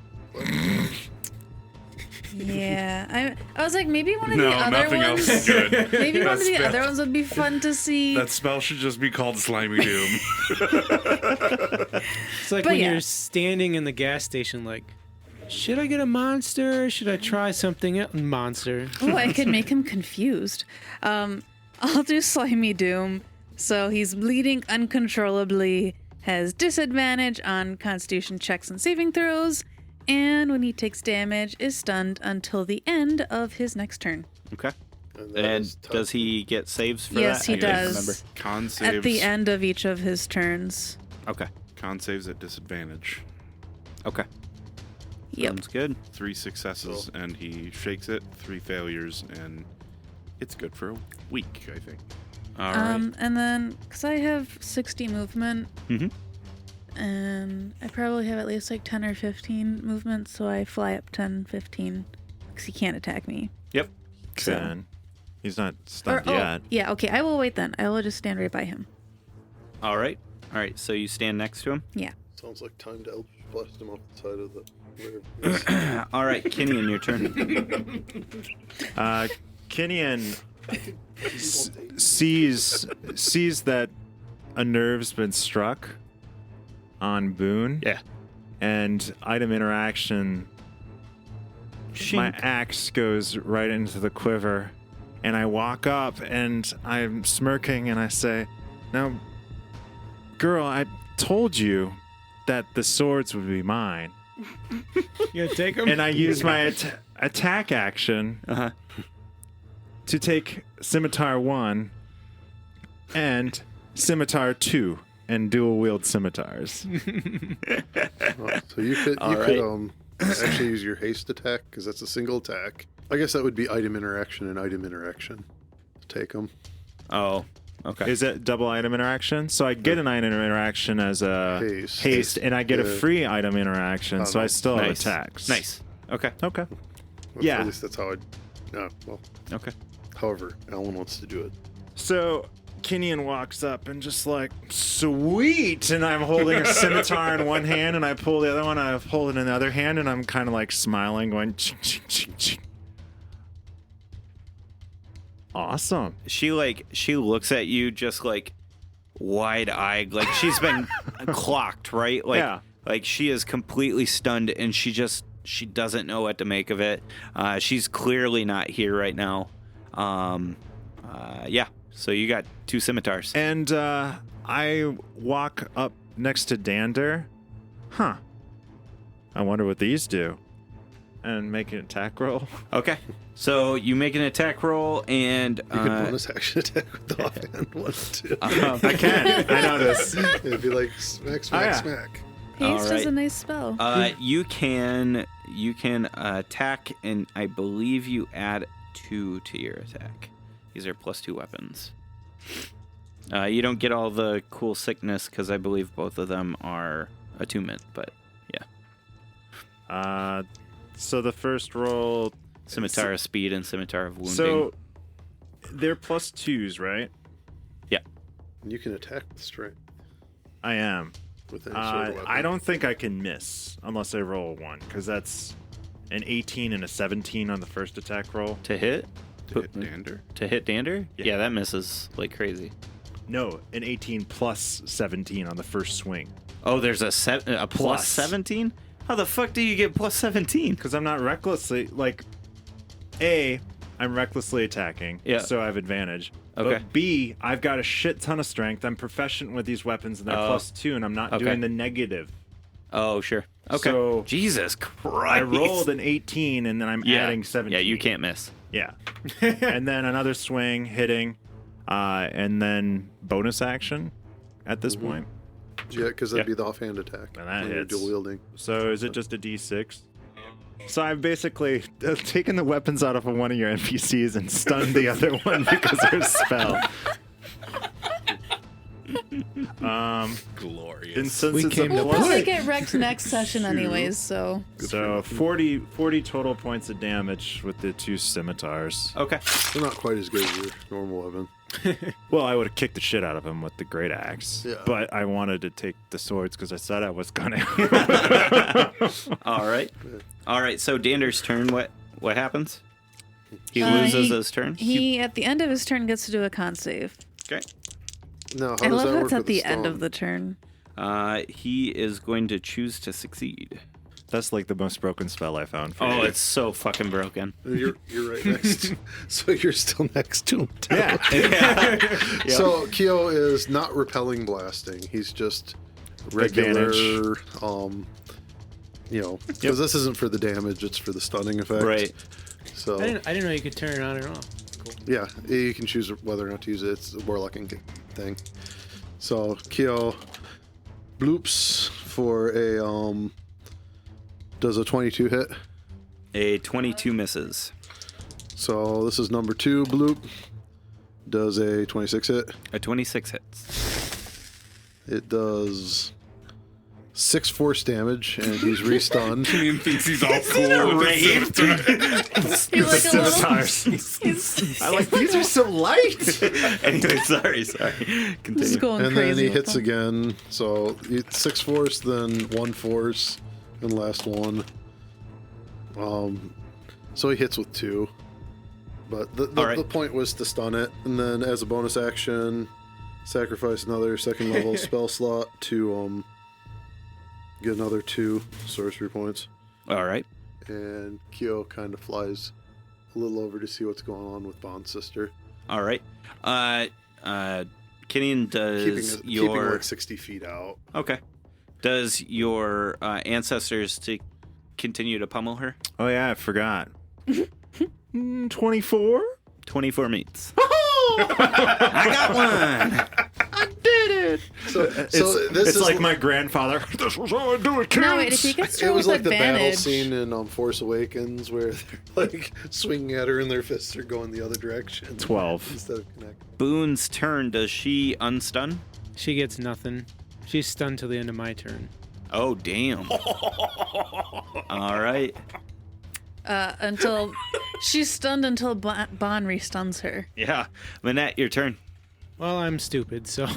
Yeah, I was like, maybe one of No, the other nothing ones. else is good. Maybe one of the That's other ones would be fun to see. That spell should just be called Slimy Doom. It's like But when yeah. you're standing in the gas station, like, should I get a monster? Should I try something else? Monster. Oh, I could make him confused. I'll do Slimy Doom. So he's bleeding uncontrollably, has disadvantage on Constitution checks and saving throws, and when he takes damage, is stunned until the end of his next turn. Okay. that And is tough. does he get saves for Yes, that? he I can't does. remember. Con saves. At the end of each of his turns. Okay. Con saves at disadvantage. Okay. Yep. Sounds good. 3 successes and he shakes it. 3 failures and it's good for a week, I think. All right. And then, because I have 60 movement, Mhm. And I probably have at least like 10 or 15 movements, so I fly up 10, 15, because he can't attack me. Yep. Then he's not stunned yet. Yeah, okay, I will wait then. I will just stand right by him. All right. So you stand next to him? Yeah. Sounds like time to Eldritch Blast him off the side of the... All right, Kinian, your turn. Kinian sees that a nerve's been struck on Boone. Yeah. And item interaction, my axe goes right into the quiver, and I walk up and I'm smirking and I say, "Now, girl, I told you that the swords would be mine." You gonna take him? And I use my attack action to take Scimitar 1 and Scimitar 2 and dual wield scimitars. So you could actually use your haste attack, because that's a single attack. I guess that would be item interaction and item interaction. Take them. Oh, okay. Is it double item interaction? So I get an item interaction as a haste and I get a free item interaction, so I still have attacks. Nice. Okay. Okay. At least that's how Okay. However, Alan wants to do it. So Kinian walks up and just like, sweet! And I'm holding a scimitar in one hand and I pull the other one, I hold it in the other hand, and I'm kind of like smiling, going, ching, ching, ching, ching. Awesome. She looks at you just like wide-eyed, like she's been clocked, right? Like she is completely stunned and she doesn't know what to make of it. She's clearly not here right now. So you got 2 scimitars. And I walk up next to Dander. I wonder what these do. And make an attack roll. Okay. So you make an attack roll, and you could bonus action attack with the offhand one too. I can. I know this. It'd be like smack, smack, smack. Haste is a nice spell. You can attack, and I believe you add 2 to your attack. These are +2 weapons. You don't get all the cool sickness because I believe both of them are attunement, but yeah. So the first roll, Scimitar of Speed and Scimitar of Wounding. So they're +2s, right? Yeah. You can attack with strength. I am. With any sort of weapon. I don't think I can miss unless I roll a 1, because that's an 18 and a 17 on the first attack roll. To hit? To hit Dander? To hit Dander? Yeah, that misses like crazy. No, an 18 plus 17 on the first swing. Oh, there's a plus 17? How the fuck do you get plus 17? Because I'm not recklessly, I'm recklessly attacking, so I have advantage. Okay. But B, I've got a shit ton of strength. I'm proficient with these weapons, and they're +2, and I'm not doing the negative. Oh, sure. Okay. So Jesus Christ. I rolled an 18, and then I'm adding 17. Yeah, you can't miss. Yeah. And then another swing, hitting, and then bonus action at this point. Yeah, because that'd be the offhand attack. And that hits. Dual wielding. So is it just a D6? So I've basically taken the weapons out of one of your NPCs and stunned the other one because of a spell. Glorious. And since We it's came a to We'll plus, probably get wrecked next session anyways, so... so 40 total points of damage with the 2 scimitars. Okay. They're not quite as good as your normal weapon. Well, I would have kicked the shit out of him with the great axe, but I wanted to take the swords because I said I was gonna. All right. So Dander's turn. What happens? He loses his turn. He at the end of his turn gets to do a con save. Okay. Now, how I does love that work that's at with the the end stone? of the turn. He is going to choose to succeed. That's like the most broken spell I found. For Oh, you. it's so fucking broken. You're right next. So you're still next to him. yeah. So Kyo is not repelling blasting. He's just regular. Advantage. Because this isn't for the damage; it's for the stunning effect. Right. So I didn't know you could turn it on and off. Cool. yeah, you can choose whether or not to use it. It's a warlocking thing. So Kyo bloops for a does a 22 hit. A 22 misses. So this is number 2 bloop. Does a 26 hit. A 26 hits. It does 6 force damage, and he's re-stunned. He thinks he's all cool with his He's like a little. Scimitars. I like these are so light. Anyway, sorry. He's Continue. going And crazy. then he with hits them. again. So 6 force, then 1 force, and last one. So he hits with 2. But the point was to stun it, and then as a bonus action, sacrifice another 2nd level spell slot to get another 2 sorcery points. All right. And Kyo kind of flies a little over to see what's going on with Bond's sister. All right. Kenyon, does Keeping like 60 feet out. Okay. Does your ancestors to continue to pummel her? Oh yeah, I forgot. 24. 24 meets. I got one. I did it. So this It's is like my grandfather. This was how I do it, kids. No, wait, if he gets It through was with like the battle advantage. scene in Force Awakens where they're like swinging at her and their fists are going the other direction. 12. Instead of connecting. Boone's turn. Does she unstun? She gets nothing. She's stunned till the end of my turn. Oh, damn. All right. Until she's stunned until Bon restuns her. Yeah. Manette, your turn. Well, I'm stupid, so.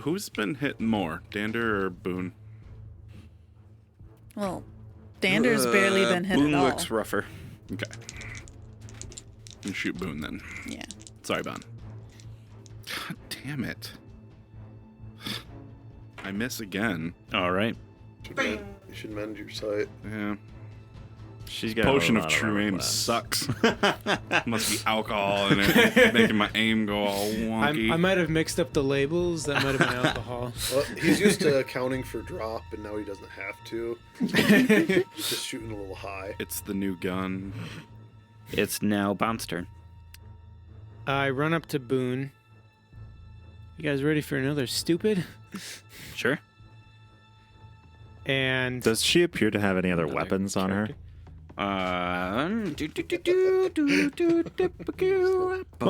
Who's been hit more, Dander or Boone? Well, Dander's barely been hit Boone at all. looks rougher. Okay. You shoot Boone then. Yeah. Sorry, Bon. God damn it. I miss again. All right. You should mend your sight. Yeah. She's got Potion a of lot true aim armor class. sucks. Must be alcohol in it, making my aim go all wonky. I might have mixed up the labels. That might have been alcohol. Well, he's used to accounting for drop, and now he doesn't have to. He's just shooting a little high. It's the new gun. It's now Bon's turn. I run up to Boone. You guys ready for another stupid? Sure. And Does she appear to have any other weapons on her? Well,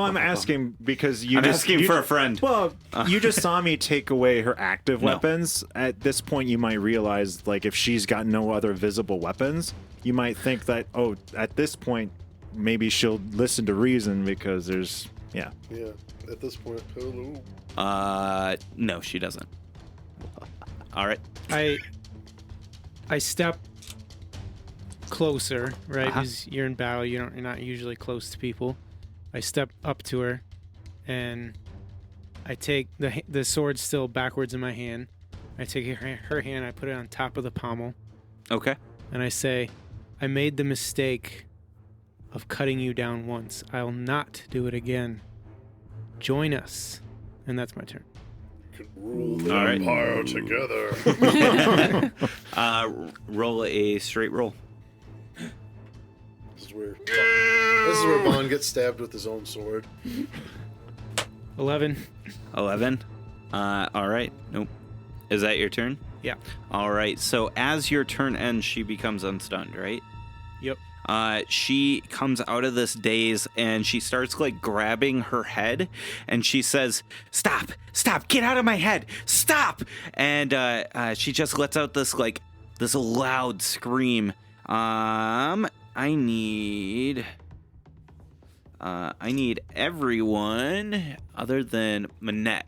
I'm asking because I'm asking for a friend. Well, you just saw me take away her active No. weapons. At this point, you might realize, like, if she's got no other visible weapons, you might think that, oh, at this point, maybe she'll listen to reason because there's, yeah. Yeah, at this point, hello. No, she doesn't. All right. I step closer, right? Uh-huh. Because you're in battle, you're not usually close to people. I step up to her, and I take the sword still backwards in my hand. I take her hand, I put it on top of the pommel, Okay. and I say, "I made the mistake of cutting you down once. I'll not do it again. Join us." And that's my turn. Rule the All right. empire together. Roll a straight roll. This is where Bond gets stabbed with his own sword. 11. 11. All right. Nope. Is that your turn? Yeah. All right. So as your turn ends, she becomes unstunned, right? Yep. She comes out of this daze and she starts like grabbing her head and she says, "Stop! Stop! Get out of my head! Stop!" And she just lets out this loud scream. I need everyone other than Manette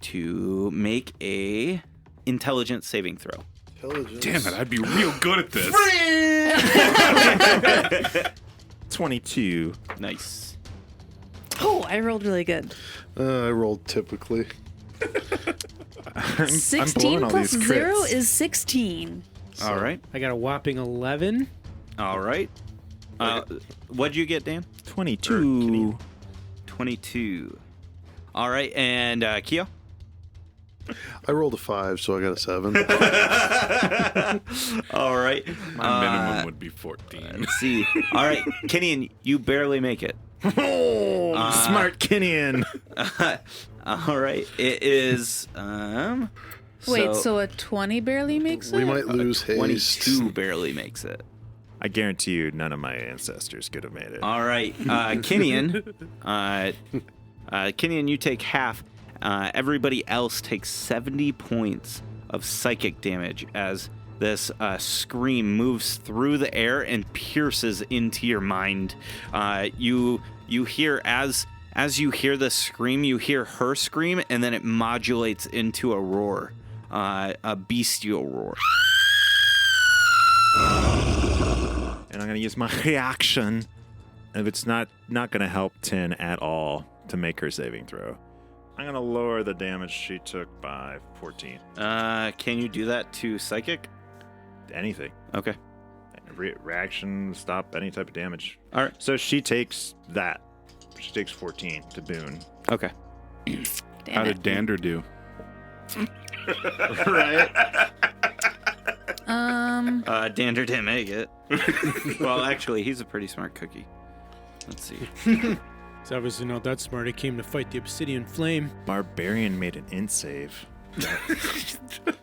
to make a intelligence saving throw. Intelligence. Damn it, I'd be real good at this. 22. Nice. Oh, I rolled really good. I rolled typically. I'm 16 blowing all plus these 0 crits. is 16. All right. I got a whopping 11. All right. What'd you get, Dan? 22. 22. All right, and Keo? I rolled a 5, so I got a 7. All right. My minimum would be 14. Let's see. All right, Kenyon, you barely make it. Oh, smart Kenyon. All right, it is. Wait, so a 20 barely makes We it? might lose haste. 22 barely makes it. I guarantee you none of my ancestors could have made it. All right, Kenyon. Kenyon, you take half. Everybody else takes 70 points of psychic damage as this scream moves through the air and pierces into your mind. You hear as you hear the scream, you hear her scream, and then it modulates into a roar, a bestial roar. And I'm going to use my reaction. If it's not going to help Tin at all to make her saving throw, I'm going to lower the damage she took by 14. Can you do that to psychic? Anything. Okay. Reaction, stop any type of damage. All right. So she takes that. She takes 14 to Boone. Okay. How did Dander do? Right. Dander didn't make it. Well, actually, he's a pretty smart cookie. Let's see. He's obviously not that smart. He came to fight the obsidian flame. Barbarian made an int save.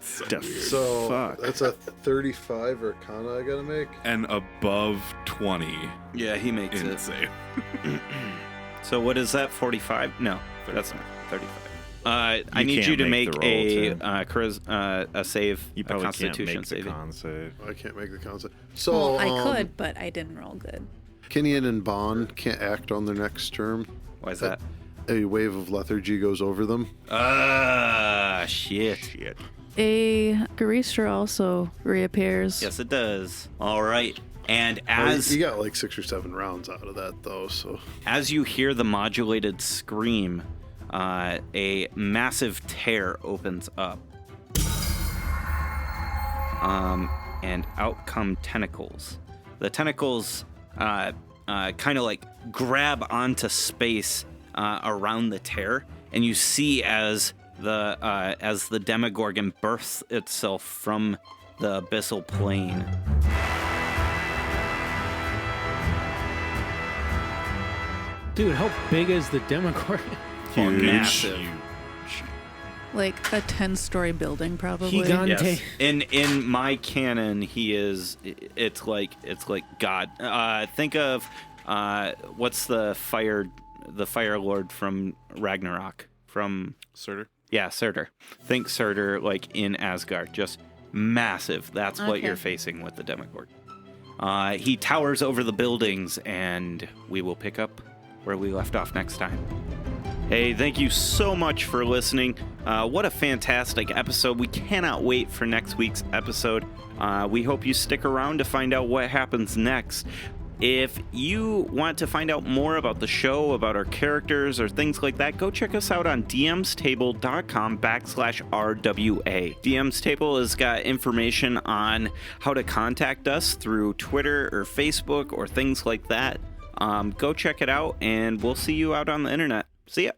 So fuck. that's a 35 Arcana I gotta make. And above 20 Yeah, he makes in it. save. So what is that? 45? No, that's not 35. I need can't you to make make the roll, a save, You a probably can't Constitution make the saving. con save. I can't make the concept. So Well, I could, but I didn't roll good. Kenyan and Bond can't act on their next turn. Why is that? A wave of lethargy goes over them. Shit. A Garistra also reappears. Yes, it does. All right. And Well, as you got like 6 or 7 rounds out of that though, so as you hear the modulated scream, a massive tear opens up. And out come tentacles. The tentacles kind of like grab onto space around the tear, and you see as the Demogorgon births itself from the abyssal plane. Dude, how big is the Demogorgon? Massive. Like a 10-story building, probably. Gigante. Yes. In my canon, he is. It's like God. Think of what's the Fire Lord from Ragnarok? From Surtur? Yeah, Surtur. Think Surtur like in Asgard, just massive. That's what Okay. you're facing with the Demogorgon. He towers over the buildings, and we will pick up where we left off next time. Hey, thank you so much for listening. What a fantastic episode. We cannot wait for next week's episode. We hope you stick around to find out what happens next. If you want to find out more about the show, about our characters, or things like that, go check us out on dmstable.com/RWA. DM's Table has got information on how to contact us through Twitter or Facebook or things like that. Go check it out, and we'll see you out on the internet. See ya.